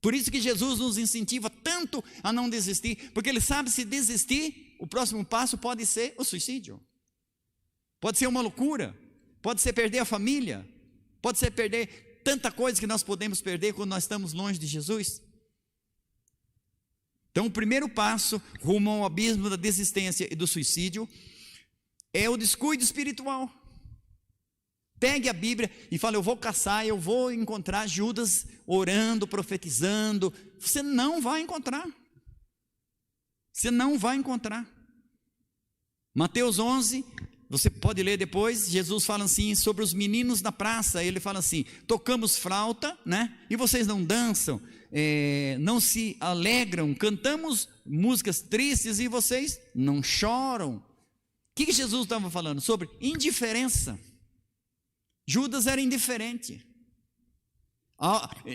Por isso que Jesus nos incentiva tanto a não desistir, porque Ele sabe, se desistir, o próximo passo pode ser o suicídio. Pode ser uma loucura, pode ser perder a família, pode ser perder tanta coisa que nós podemos perder quando nós estamos longe de Jesus. Então o primeiro passo rumo ao abismo da desistência e do suicídio é o descuido espiritual. Pegue a Bíblia e fale, eu vou caçar, eu vou encontrar Judas orando, profetizando. Você não vai encontrar. Você não vai encontrar. Mateus 11, você pode ler depois, Jesus fala assim sobre os meninos da praça. Ele fala assim, tocamos flauta, né? E vocês não dançam, não se alegram, cantamos músicas tristes e vocês não choram. O que Jesus estava falando? Sobre indiferença. Judas era indiferente.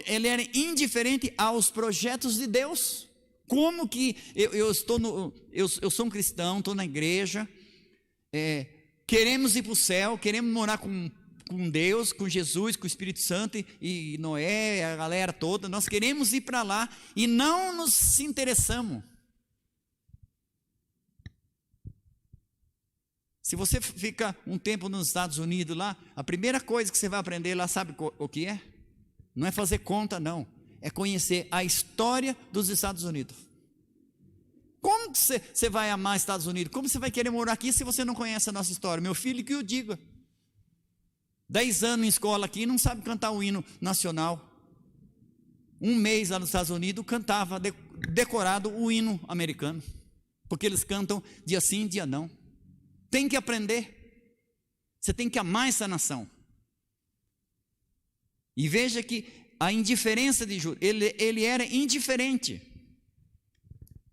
Ele era indiferente aos projetos de Deus. Como que eu sou um cristão, estou na igreja, queremos ir para o céu, queremos morar com com Deus, com Jesus, com o Espírito Santo e Noé, a galera toda. Nós queremos ir para lá e não nos interessamos. Se você fica um tempo nos Estados Unidos lá, a primeira coisa que você vai aprender lá, sabe o que é? Não é fazer conta, não. É conhecer a história dos Estados Unidos. Como que você vai amar os Estados Unidos? Como você vai querer morar aqui se você não conhece a nossa história? Meu filho que o diga. 10 anos em escola aqui, não sabe cantar o hino nacional. Um mês lá nos Estados Unidos, cantava decorado o hino americano. Porque eles cantam dia sim, dia não. Tem que aprender. Você tem que amar essa nação. E veja que a indiferença de Judas, ele era indiferente.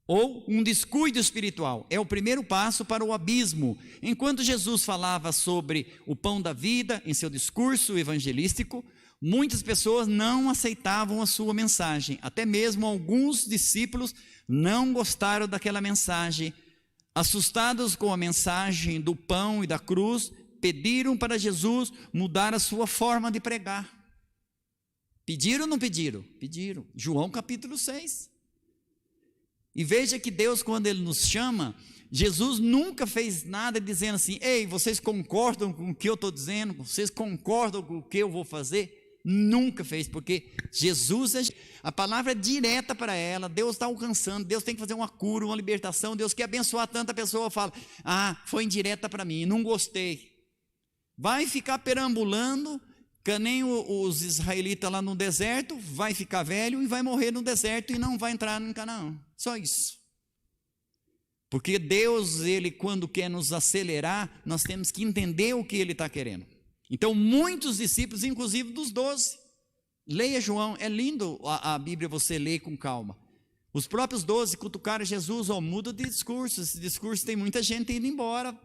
Ou um descuido espiritual, é o primeiro passo para o abismo. Enquanto Jesus falava sobre o pão da vida em seu discurso evangelístico, muitas pessoas não aceitavam a sua mensagem. Até mesmo alguns discípulos não gostaram daquela mensagem. Assustados com a mensagem do pão e da cruz, pediram para Jesus mudar a sua forma de pregar. Pediram ou não pediram? Pediram. João capítulo 6. E veja que Deus, quando Ele nos chama, Jesus nunca fez nada dizendo assim: ei, vocês concordam com o que eu estou dizendo? Vocês concordam com o que eu vou fazer? Nunca fez, porque Jesus, a palavra é direta para ela. Deus está alcançando, Deus tem que fazer uma cura, uma libertação. Deus quer abençoar tanta pessoa, fala: ah, foi indireta para mim, não gostei. Vai ficar perambulando, que nem os israelitas lá no deserto, vai ficar velho e vai morrer no deserto e não vai entrar em Canaã. Só isso. Porque Deus, Ele quando quer nos acelerar, nós temos que entender o que Ele está querendo. Então muitos discípulos, inclusive dos 12, leia João, é lindo a Bíblia você ler com calma. Os próprios 12 cutucaram Jesus: muda de discurso, esse discurso tem muita gente indo embora.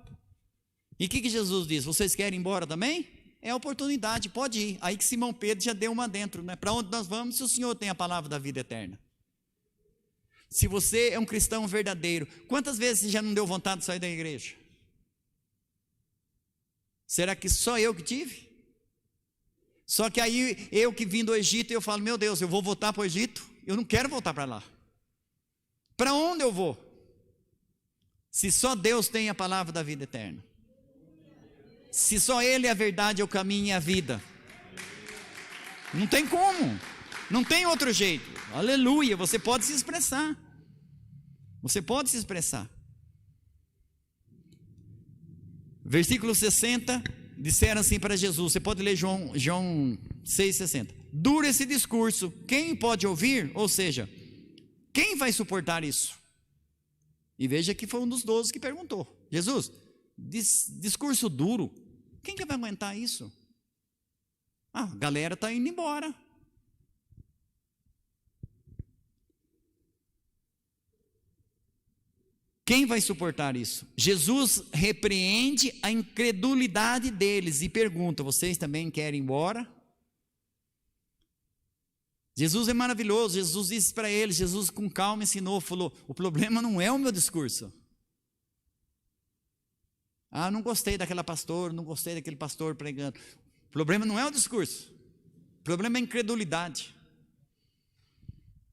E o que Jesus diz? Vocês querem ir embora também? É a oportunidade, pode ir. Aí que Simão Pedro já deu uma dentro, né? Para onde nós vamos se o Senhor tem a palavra da vida eterna? Se você é um cristão verdadeiro, quantas vezes você já não deu vontade de sair da igreja? Será que só eu que tive? Só que aí eu que vim do Egito, eu falo: meu Deus, eu vou voltar para o Egito? Eu não quero voltar para lá. Para onde eu vou? Se só Deus tem a palavra da vida eterna. Se só Ele é a verdade, é o caminho e a vida. Não tem como. Não tem outro jeito. Aleluia, você pode se expressar. Você pode se expressar. Versículo 60, disseram assim para Jesus, você pode ler João 6,60. Dura esse discurso, quem pode ouvir? Ou seja, quem vai suportar isso? E veja que foi um dos 12 que perguntou: Jesus, discurso duro, quem que vai aguentar isso? A galera está indo embora. Quem vai suportar isso? Jesus repreende a incredulidade deles e pergunta: vocês também querem ir embora? Jesus é maravilhoso. Jesus disse para eles, Jesus com calma ensinou, falou: o problema não é o meu discurso. Ah, não gostei daquela pastora, não gostei daquele pastor pregando. O problema não é o discurso, o problema é a incredulidade.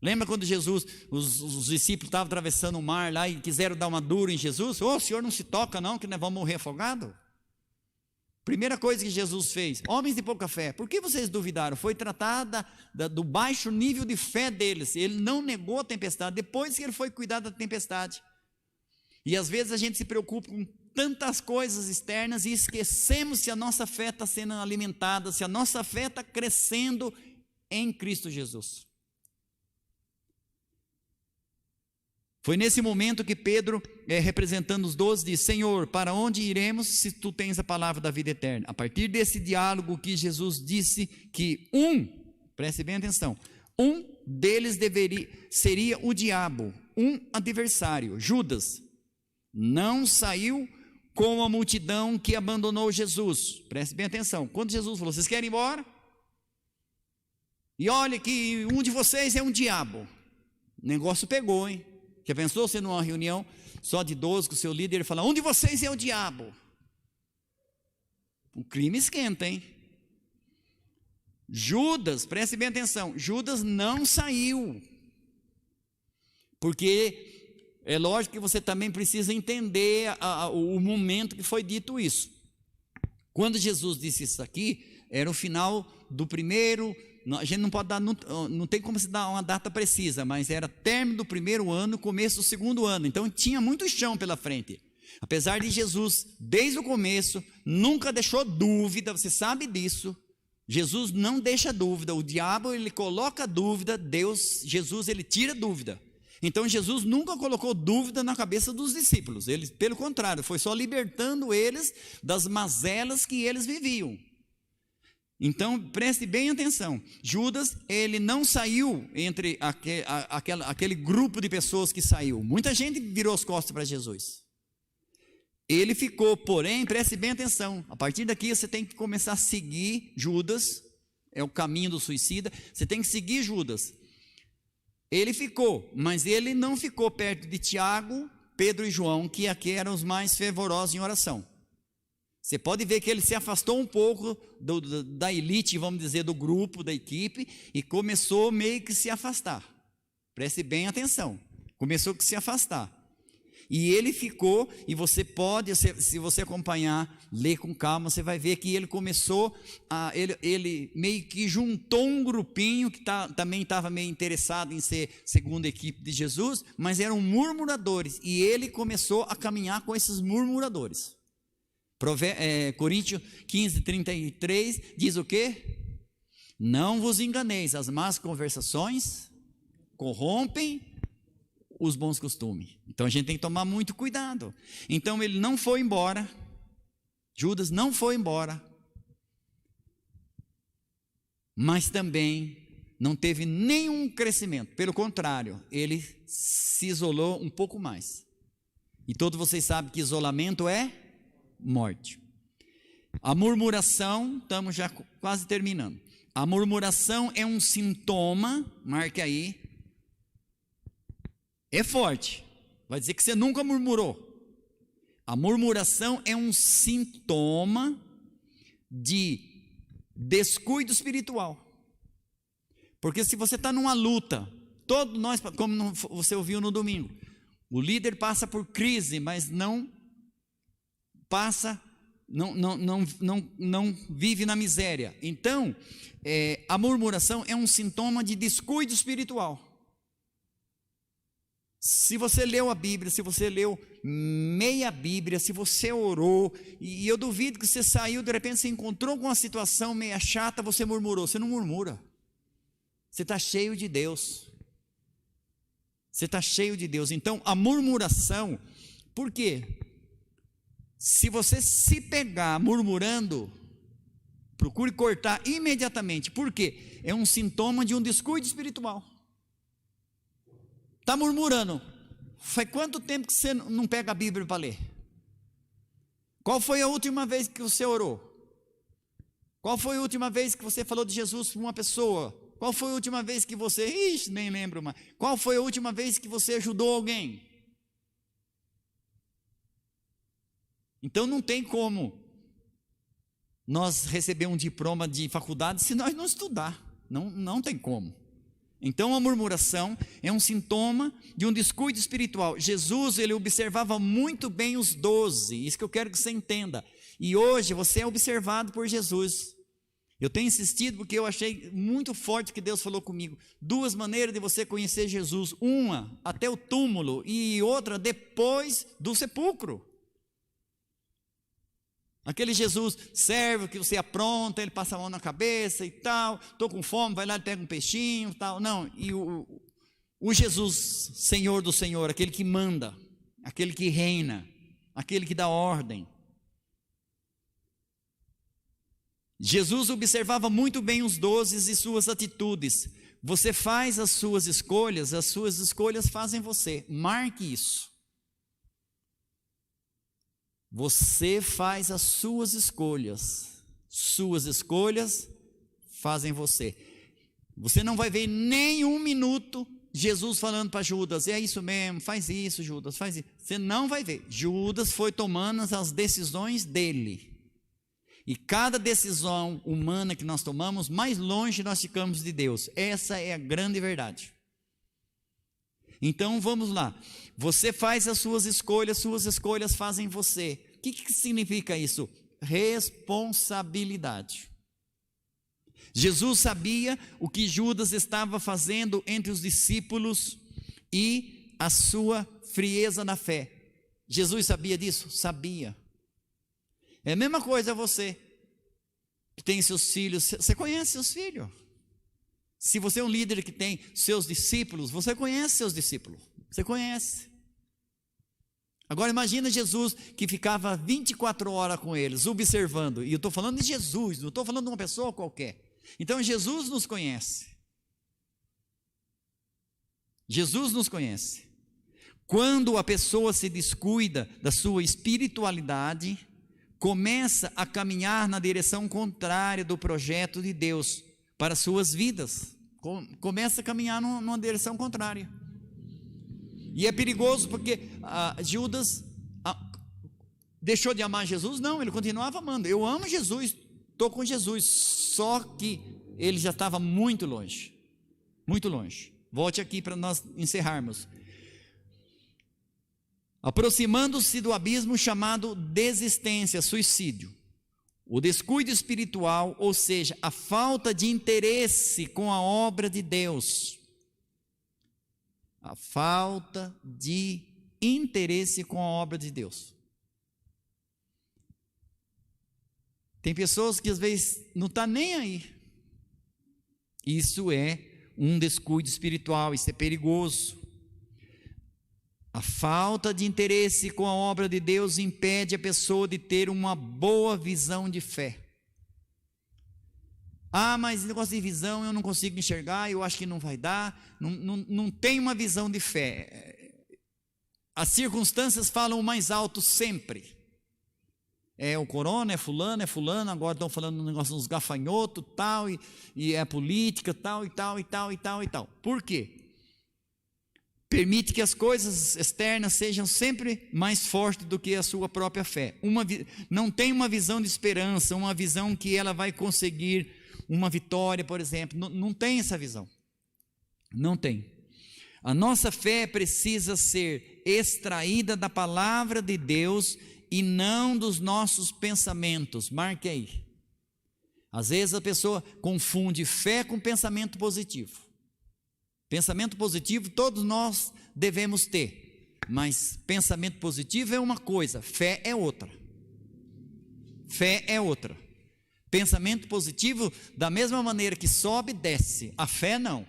Lembra quando Jesus, os discípulos estavam atravessando o mar lá e quiseram dar uma dura em Jesus? O senhor não se toca não, que nós vamos morrer afogado? Primeira coisa que Jesus fez: homens de pouca fé, por que vocês duvidaram? Foi tratada do baixo nível de fé deles. Ele não negou a tempestade, depois que ele foi cuidar da tempestade. E às vezes a gente se preocupa com tantas coisas externas e esquecemos se a nossa fé está sendo alimentada, se a nossa fé está crescendo em Cristo Jesus. Foi nesse momento que Pedro, representando os 12, disse: Senhor, para onde iremos se tu tens a palavra da vida eterna? A partir desse diálogo que Jesus disse que preste bem atenção, deles seria o diabo, um adversário, Judas, não saiu com a multidão que abandonou Jesus. Preste bem atenção, quando Jesus falou: vocês querem ir embora? E olha que um de vocês é um diabo. O negócio pegou, hein? Já pensou você numa reunião só de 12 com o seu líder e falar: um de vocês é o diabo? O crime esquenta, hein? Judas, preste bem atenção, Judas não saiu, porque é lógico que você também precisa entender o momento que foi dito isso. Quando Jesus disse isso aqui, era o final do primeiro, a gente não pode dar, não tem como se dar uma data precisa, mas era término do primeiro ano, começo do segundo ano, então tinha muito chão pela frente. Apesar de Jesus, desde o começo, nunca deixou dúvida, você sabe disso. Jesus não deixa dúvida, o diabo ele coloca dúvida, Jesus ele tira dúvida. Então Jesus nunca colocou dúvida na cabeça dos discípulos, ele, pelo contrário, foi só libertando eles das mazelas que eles viviam. Então preste bem atenção, Judas ele não saiu entre aquele grupo de pessoas que saiu, muita gente virou as costas para Jesus. Ele ficou, porém, preste bem atenção, a partir daqui você tem que começar a seguir Judas, é o caminho do suicida, você tem que seguir Judas. Ele ficou, mas ele não ficou perto de Tiago, Pedro e João, que aqui eram os mais fervorosos em oração. Você pode ver que ele se afastou um pouco da elite, vamos dizer, do grupo, da equipe, e começou meio que se afastar. Preste bem atenção, começou a se afastar. E ele ficou, e você pode, se você acompanhar, ler com calma, você vai ver que ele começou, ele meio que juntou um grupinho que também estava meio interessado em ser segunda equipe de Jesus, mas eram murmuradores, e ele começou a caminhar com esses murmuradores. Coríntios 15, 33 diz o quê? Não vos enganeis, as más conversações corrompem os bons costumes. Então a gente tem que tomar muito cuidado. Então ele não foi embora, Judas não foi embora, mas também não teve nenhum crescimento, pelo contrário, ele se isolou um pouco mais. E todos vocês sabem que isolamento é morte. A murmuração, estamos já quase terminando. A murmuração é um sintoma, marque aí, é forte, vai dizer que você nunca murmurou. A murmuração é um sintoma de descuido espiritual. Porque se você está numa luta, todos nós, como você ouviu no domingo, o líder passa por crise, mas não passa, não vive na miséria. Então, a murmuração é um sintoma de descuido espiritual. Se você leu a Bíblia, se você leu meia Bíblia, se você orou, e eu duvido que você saiu, de repente você encontrou com uma situação meia chata, você murmurou. Você não murmura, você está cheio de Deus, você está cheio de Deus. Então a murmuração, por quê? Se você se pegar murmurando, procure cortar imediatamente, por quê? É um sintoma de um descuido espiritual. Está murmurando, faz quanto tempo que você não pega a Bíblia para ler? Qual foi a última vez que você orou? Qual foi a última vez que você falou de Jesus para uma pessoa? Qual foi a última vez que você, nem lembro mais, qual foi a última vez que você ajudou alguém? Então não tem como nós receber um diploma de faculdade se nós não estudar, não tem como. Então a murmuração é um sintoma de um descuido espiritual. Jesus, ele observava muito bem os 12, isso que eu quero que você entenda. E hoje você é observado por Jesus. Eu tenho insistido porque eu achei muito forte que Deus falou comigo. 2 maneiras de você conhecer Jesus. Uma, até o túmulo, e outra, depois do sepulcro. Aquele Jesus servo que você apronta, ele passa a mão na cabeça e tal, estou com fome, vai lá e pega um peixinho e tal. Não, e o Jesus, Senhor do Senhor, aquele que manda, aquele que reina, aquele que dá ordem. Jesus observava muito bem os 12 e suas atitudes. Você faz as suas escolhas fazem você, marque isso. Você faz as suas escolhas fazem você. Você não vai ver nenhum minuto Jesus falando para Judas, é isso mesmo, faz isso Judas, faz isso. Você não vai ver, Judas foi tomando as decisões dele. E cada decisão humana que nós tomamos, mais longe nós ficamos de Deus. Essa é a grande verdade. Então vamos lá. Você faz as suas escolhas fazem você. O que significa isso? Responsabilidade. Jesus sabia o que Judas estava fazendo entre os discípulos e a sua frieza na fé. Jesus sabia disso? Sabia. É a mesma coisa você que tem seus filhos. Você conhece seus filhos? Se você é um líder que tem seus discípulos, você conhece seus discípulos. Você conhece. Agora imagina Jesus que ficava 24 horas com eles, observando. E eu estou falando de Jesus, não estou falando de uma pessoa qualquer. Então Jesus nos conhece. Jesus nos conhece. Quando a pessoa se descuida da sua espiritualidade, começa a caminhar na direção contrária do projeto de Deus para suas vidas. Começa a caminhar numa direção contrária. E é perigoso porque Judas deixou de amar Jesus? Não, ele continuava amando. Eu amo Jesus, estou com Jesus, só que ele já estava muito longe. Muito longe. Volte aqui para nós encerrarmos. Aproximando-se do abismo chamado desistência, suicídio. O descuido espiritual, ou seja, a falta de interesse com a obra de Deus. A falta de interesse com a obra de Deus. Tem pessoas que às vezes não estão nem aí. Isso é um descuido espiritual, isso é perigoso. A falta de interesse com a obra de Deus impede a pessoa de ter uma boa visão de fé. Mas esse negócio de visão eu não consigo enxergar, eu acho que não vai dar, não tem uma visão de fé. As circunstâncias falam mais alto sempre. É o corona, é fulano, agora estão falando um negócio dos gafanhotos, tal, e é a política, tal. Por quê? Permite que as coisas externas sejam sempre mais fortes do que a sua própria fé. Não tem uma visão de esperança, uma visão que ela vai conseguir uma vitória, por exemplo. Não tem essa visão. Não tem. A nossa fé precisa ser extraída da palavra de Deus e não dos nossos pensamentos. Marque aí. Às vezes a pessoa confunde fé com pensamento positivo. Pensamento positivo todos nós devemos ter, mas pensamento positivo é uma coisa, fé é outra. Fé é outra. Pensamento positivo, da mesma maneira que sobe, desce. A fé não.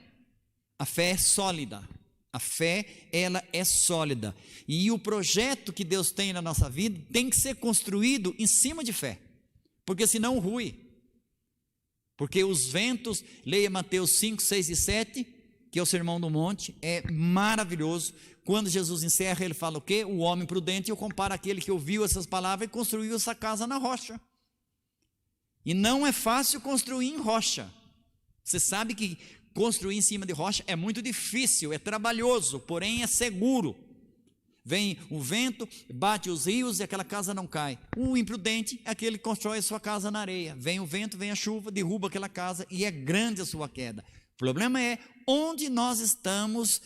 A fé é sólida. A fé, ela é sólida. E o projeto que Deus tem na nossa vida tem que ser construído em cima de fé, porque senão rui. Porque os ventos, leia Mateus 5, 6 e 7, que é o Sermão do Monte, é maravilhoso. Quando Jesus encerra, ele fala o quê? O homem prudente, eu comparo aquele que ouviu essas palavras e construiu essa casa na rocha. E não é fácil construir em rocha. Você sabe que construir em cima de rocha é muito difícil, é trabalhoso, porém é seguro. Vem o vento, bate os rios e aquela casa não cai. O imprudente é aquele que constrói a sua casa na areia. Vem o vento, vem a chuva, derruba aquela casa e é grande a sua queda. O problema é onde nós estamos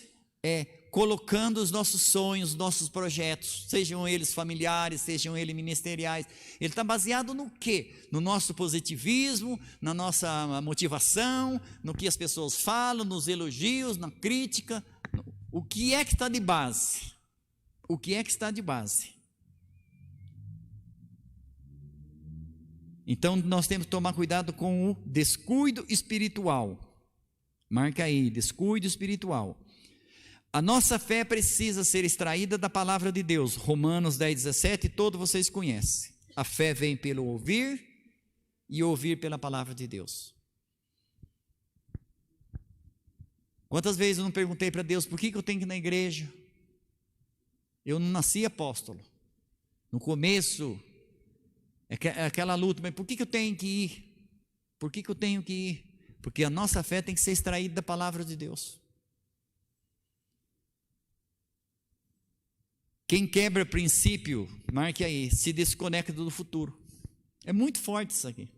colocando os nossos sonhos, os nossos projetos, sejam eles familiares, sejam eles ministeriais. Ele está baseado no quê? No nosso positivismo, na nossa motivação, no que as pessoas falam, nos elogios, na crítica. O que é que está de base? O que é que está de base? Então nós temos que tomar cuidado com o descuido espiritual. Marca aí, descuido espiritual. A nossa fé precisa ser extraída da palavra de Deus. Romanos 10, 17, todos vocês conhecem. A fé vem pelo ouvir e ouvir pela palavra de Deus. Quantas vezes eu não perguntei para Deus, por que eu tenho que ir na igreja? Eu não nasci apóstolo. No começo, é aquela luta, mas por que eu tenho que ir? Por que eu tenho que ir? Porque a nossa fé tem que ser extraída da palavra de Deus. Quem quebra princípio, marque aí, se desconecta do futuro. É muito forte isso aqui.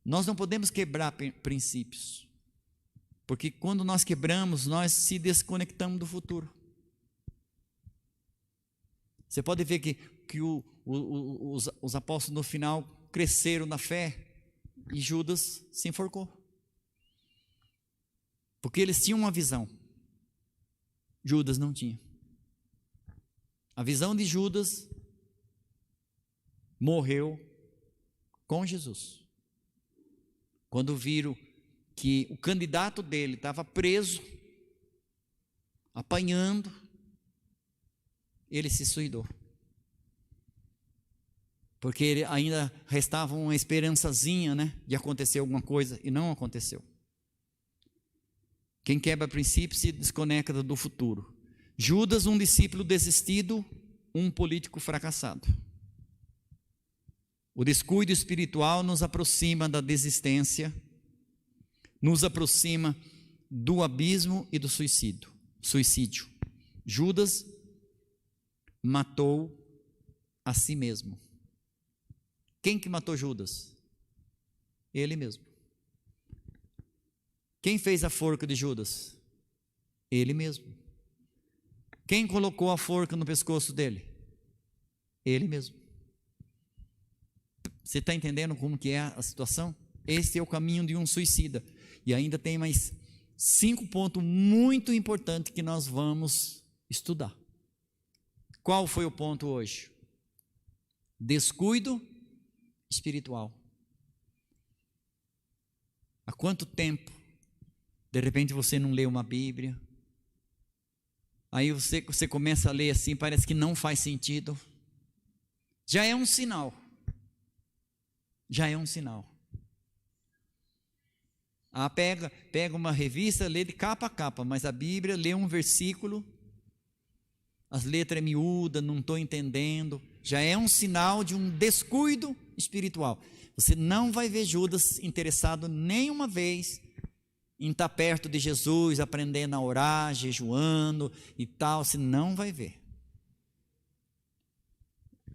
Nós não podemos quebrar princípios, porque quando nós quebramos, nós se desconectamos do futuro. Você pode ver que os apóstolos no final cresceram na fé e Judas se enforcou, porque eles tinham uma visão, Judas não tinha. A visão de Judas morreu com Jesus, quando viram que o candidato dele estava preso, apanhando, ele se suicidou, porque ele ainda restava uma esperançazinha, de acontecer alguma coisa, e não aconteceu. Quem quebra princípios se desconecta do futuro. Judas, um discípulo desistido, um político fracassado. O descuido espiritual nos aproxima da desistência, nos aproxima do abismo e do suicídio. Judas matou a si mesmo. Quem que matou Judas? Ele mesmo. Quem fez a forca de Judas? Ele mesmo. Quem colocou a forca no pescoço dele? Ele mesmo. Você está entendendo como que é a situação? Esse é o caminho de um suicida. E ainda tem mais 5 pontos muito importantes que nós vamos estudar. Qual foi o ponto hoje? Descuido espiritual. Há quanto tempo, de repente você não lê uma Bíblia, aí você começa a ler assim, parece que não faz sentido, já é um sinal, pega uma revista, lê de capa a capa, mas a Bíblia, lê um versículo, as letras é miúda, não estou entendendo, já é um sinal de um descuido espiritual. Você não vai ver Judas interessado nenhuma vez em estar perto de Jesus, aprendendo a orar, jejuando e tal, você não vai ver.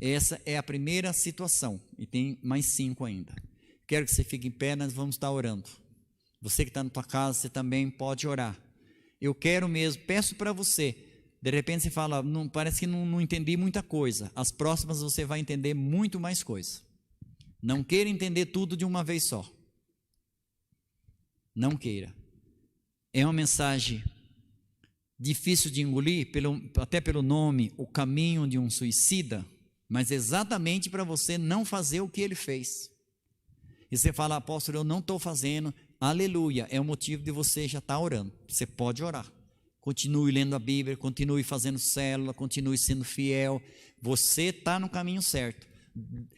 Essa é a primeira situação, e tem mais 5 ainda. Quero que você fique em pé, nós vamos estar orando. Você que está na tua casa, você também pode orar. Eu quero mesmo, peço para você, de repente você fala, parece que não entendi muita coisa. As próximas você vai entender muito mais coisa. Não queira entender tudo de uma vez só. Não queira. É uma mensagem difícil de engolir, até pelo nome, o caminho de um suicida, mas exatamente para você não fazer o que ele fez. E você fala, apóstolo, eu não estou fazendo, aleluia, é o motivo de você já estar orando. Você pode orar. Continue lendo a Bíblia, continue fazendo célula, continue sendo fiel. Você está no caminho certo.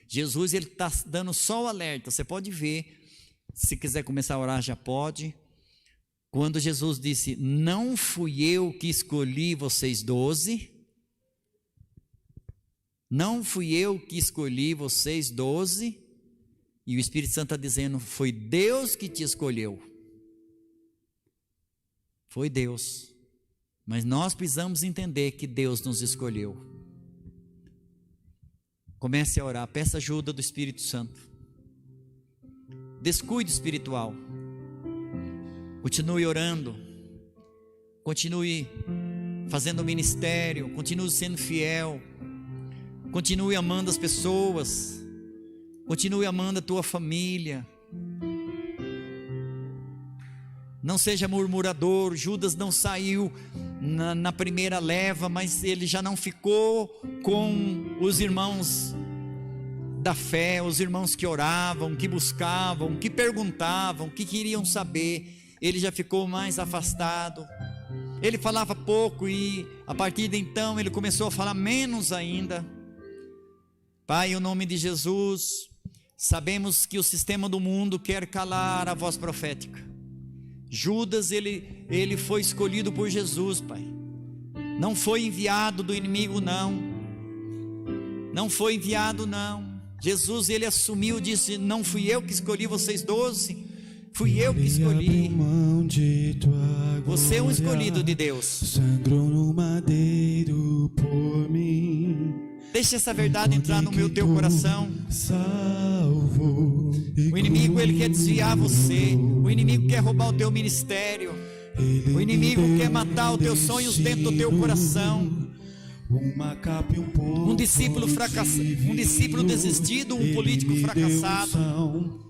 Jesus, ele está dando só o alerta. Você pode ver, se quiser começar a orar, já pode. Quando Jesus disse, não fui eu que escolhi vocês 12, não fui eu que escolhi vocês 12, e o Espírito Santo está dizendo, foi Deus que te escolheu. Foi Deus. Mas nós precisamos entender que Deus nos escolheu. Comece a orar, peça ajuda do Espírito Santo. Descuido espiritual. Continue orando. Continue fazendo ministério. Continue sendo fiel. Continue amando as pessoas. Continue amando a tua família. Não seja murmurador. Judas não saiu na primeira leva, mas ele já não ficou com os irmãos da fé, os irmãos que oravam, que buscavam, que perguntavam, que queriam saber. Ele já ficou mais afastado. Ele falava pouco e a partir de então ele começou a falar menos ainda. Pai, em nome de Jesus, sabemos que o sistema do mundo quer calar a voz profética. Judas, ele foi escolhido por Jesus, Pai. Não foi enviado do inimigo, não. Não foi enviado, não. Jesus, ele assumiu, disse, não fui eu que escolhi vocês 12, fui eu que escolhi. Você é um escolhido de Deus. Sangrou no madeiro por mim. Deixa essa verdade entrar no meu teu coração. O inimigo, ele quer desviar você. O inimigo quer roubar o teu ministério. O inimigo quer matar os teus sonhos dentro do teu coração. Um discípulo fracassado, um discípulo desistido, um político fracassado.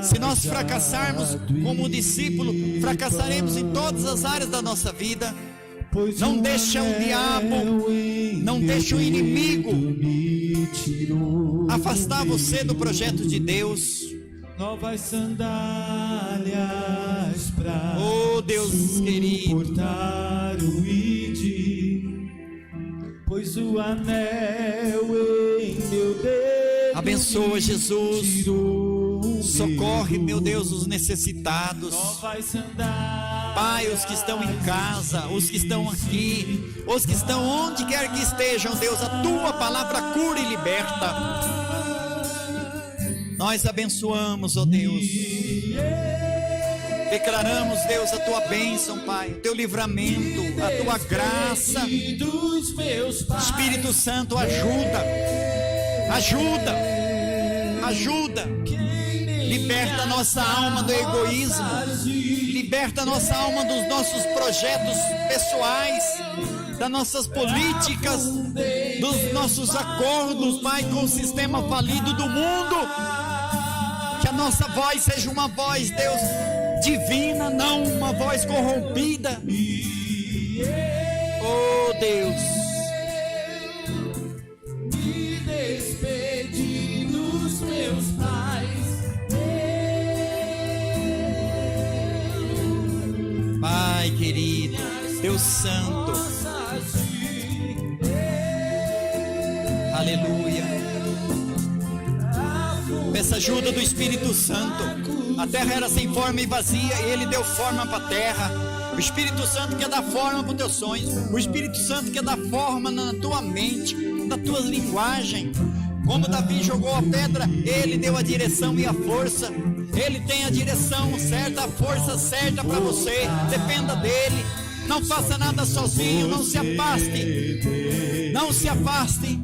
Se nós fracassarmos como discípulo, fracassaremos em todas as áreas da nossa vida. Não deixa o diabo, não deixa o inimigo afastar você do projeto de Deus. Novas sandálias pra Deus querido, o ide, pois o anel em meu dedo. Abençoa, Jesus. Socorre, meu Deus, os necessitados. Pai, os que estão em casa, os que estão aqui, os que estão onde quer que estejam, Deus, a tua palavra cura e liberta. Nós abençoamos, ó Deus. Declaramos, Deus, a tua bênção, Pai, o teu livramento, a tua graça. Espírito Santo, ajuda. Liberta a nossa alma do egoísmo. Liberta a nossa alma dos nossos projetos pessoais, das nossas políticas, dos nossos acordos, Pai, com o sistema falido do mundo. Que a nossa voz seja uma voz, Deus, divina, não uma voz corrompida. Oh Deus, me despedi dos meus pais. Pai querido, Deus Santo, aleluia. Peça ajuda do Espírito Santo. A terra era sem forma e vazia, e Ele deu forma para a terra. O Espírito Santo quer dar forma para os teus sonhos. O Espírito Santo quer dar forma na tua mente, na tua linguagem. Como Davi jogou a pedra, Ele deu a direção e a força. Ele tem a direção certa, a força certa para você. Dependa dele. Não faça nada sozinho. Não se afaste. Não se afaste.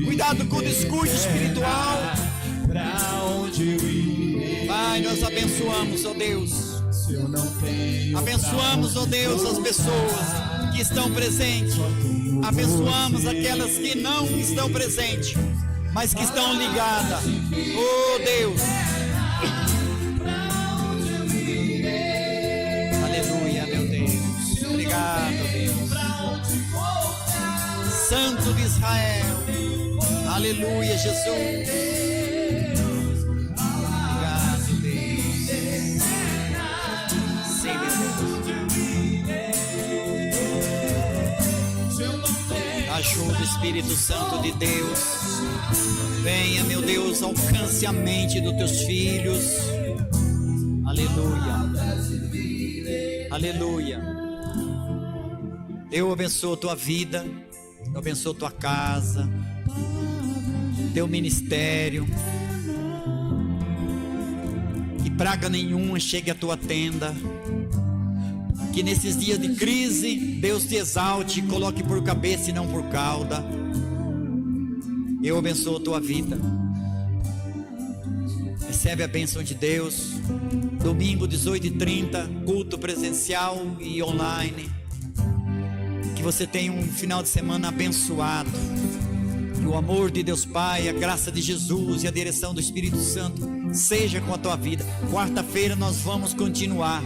Cuidado com o descuido espiritual. Pai, nós abençoamos, ó Deus. Abençoamos, ó Deus, as pessoas que estão presentes. Abençoamos aquelas que não estão presentes, mas que estão ligadas. Oh Deus. Aleluia, meu Deus. Obrigado, Deus. Santo de Israel. Aleluia, Jesus. Obrigado, Deus. Sim, meu Deus. Ajuda, Espírito Santo de Deus. Venha, meu Deus, alcance a mente dos teus filhos. Aleluia. Aleluia. Eu abençoo a tua vida. Eu abençoo a tua casa, teu ministério. Que praga nenhuma chegue à tua tenda. Que nesses dias de crise, Deus te exalte e coloque por cabeça e não por cauda. Eu abençoo a tua vida. Recebe a bênção de Deus. Domingo, 18h30, culto presencial e online. Que você tenha um final de semana abençoado. Que o amor de Deus Pai, a graça de Jesus e a direção do Espírito Santo seja com a tua vida. Quarta-feira nós vamos continuar.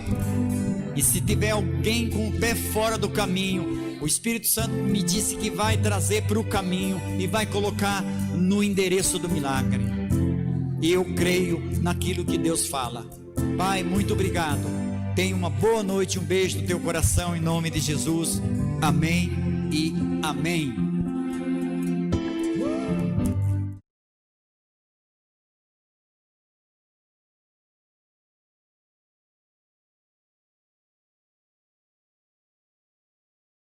E se tiver alguém com o pé fora do caminho, o Espírito Santo me disse que vai trazer para o caminho e vai colocar no endereço do milagre. E eu creio naquilo que Deus fala. Pai, muito obrigado. Tenha uma boa noite, um beijo no teu coração em nome de Jesus. Amém e amém.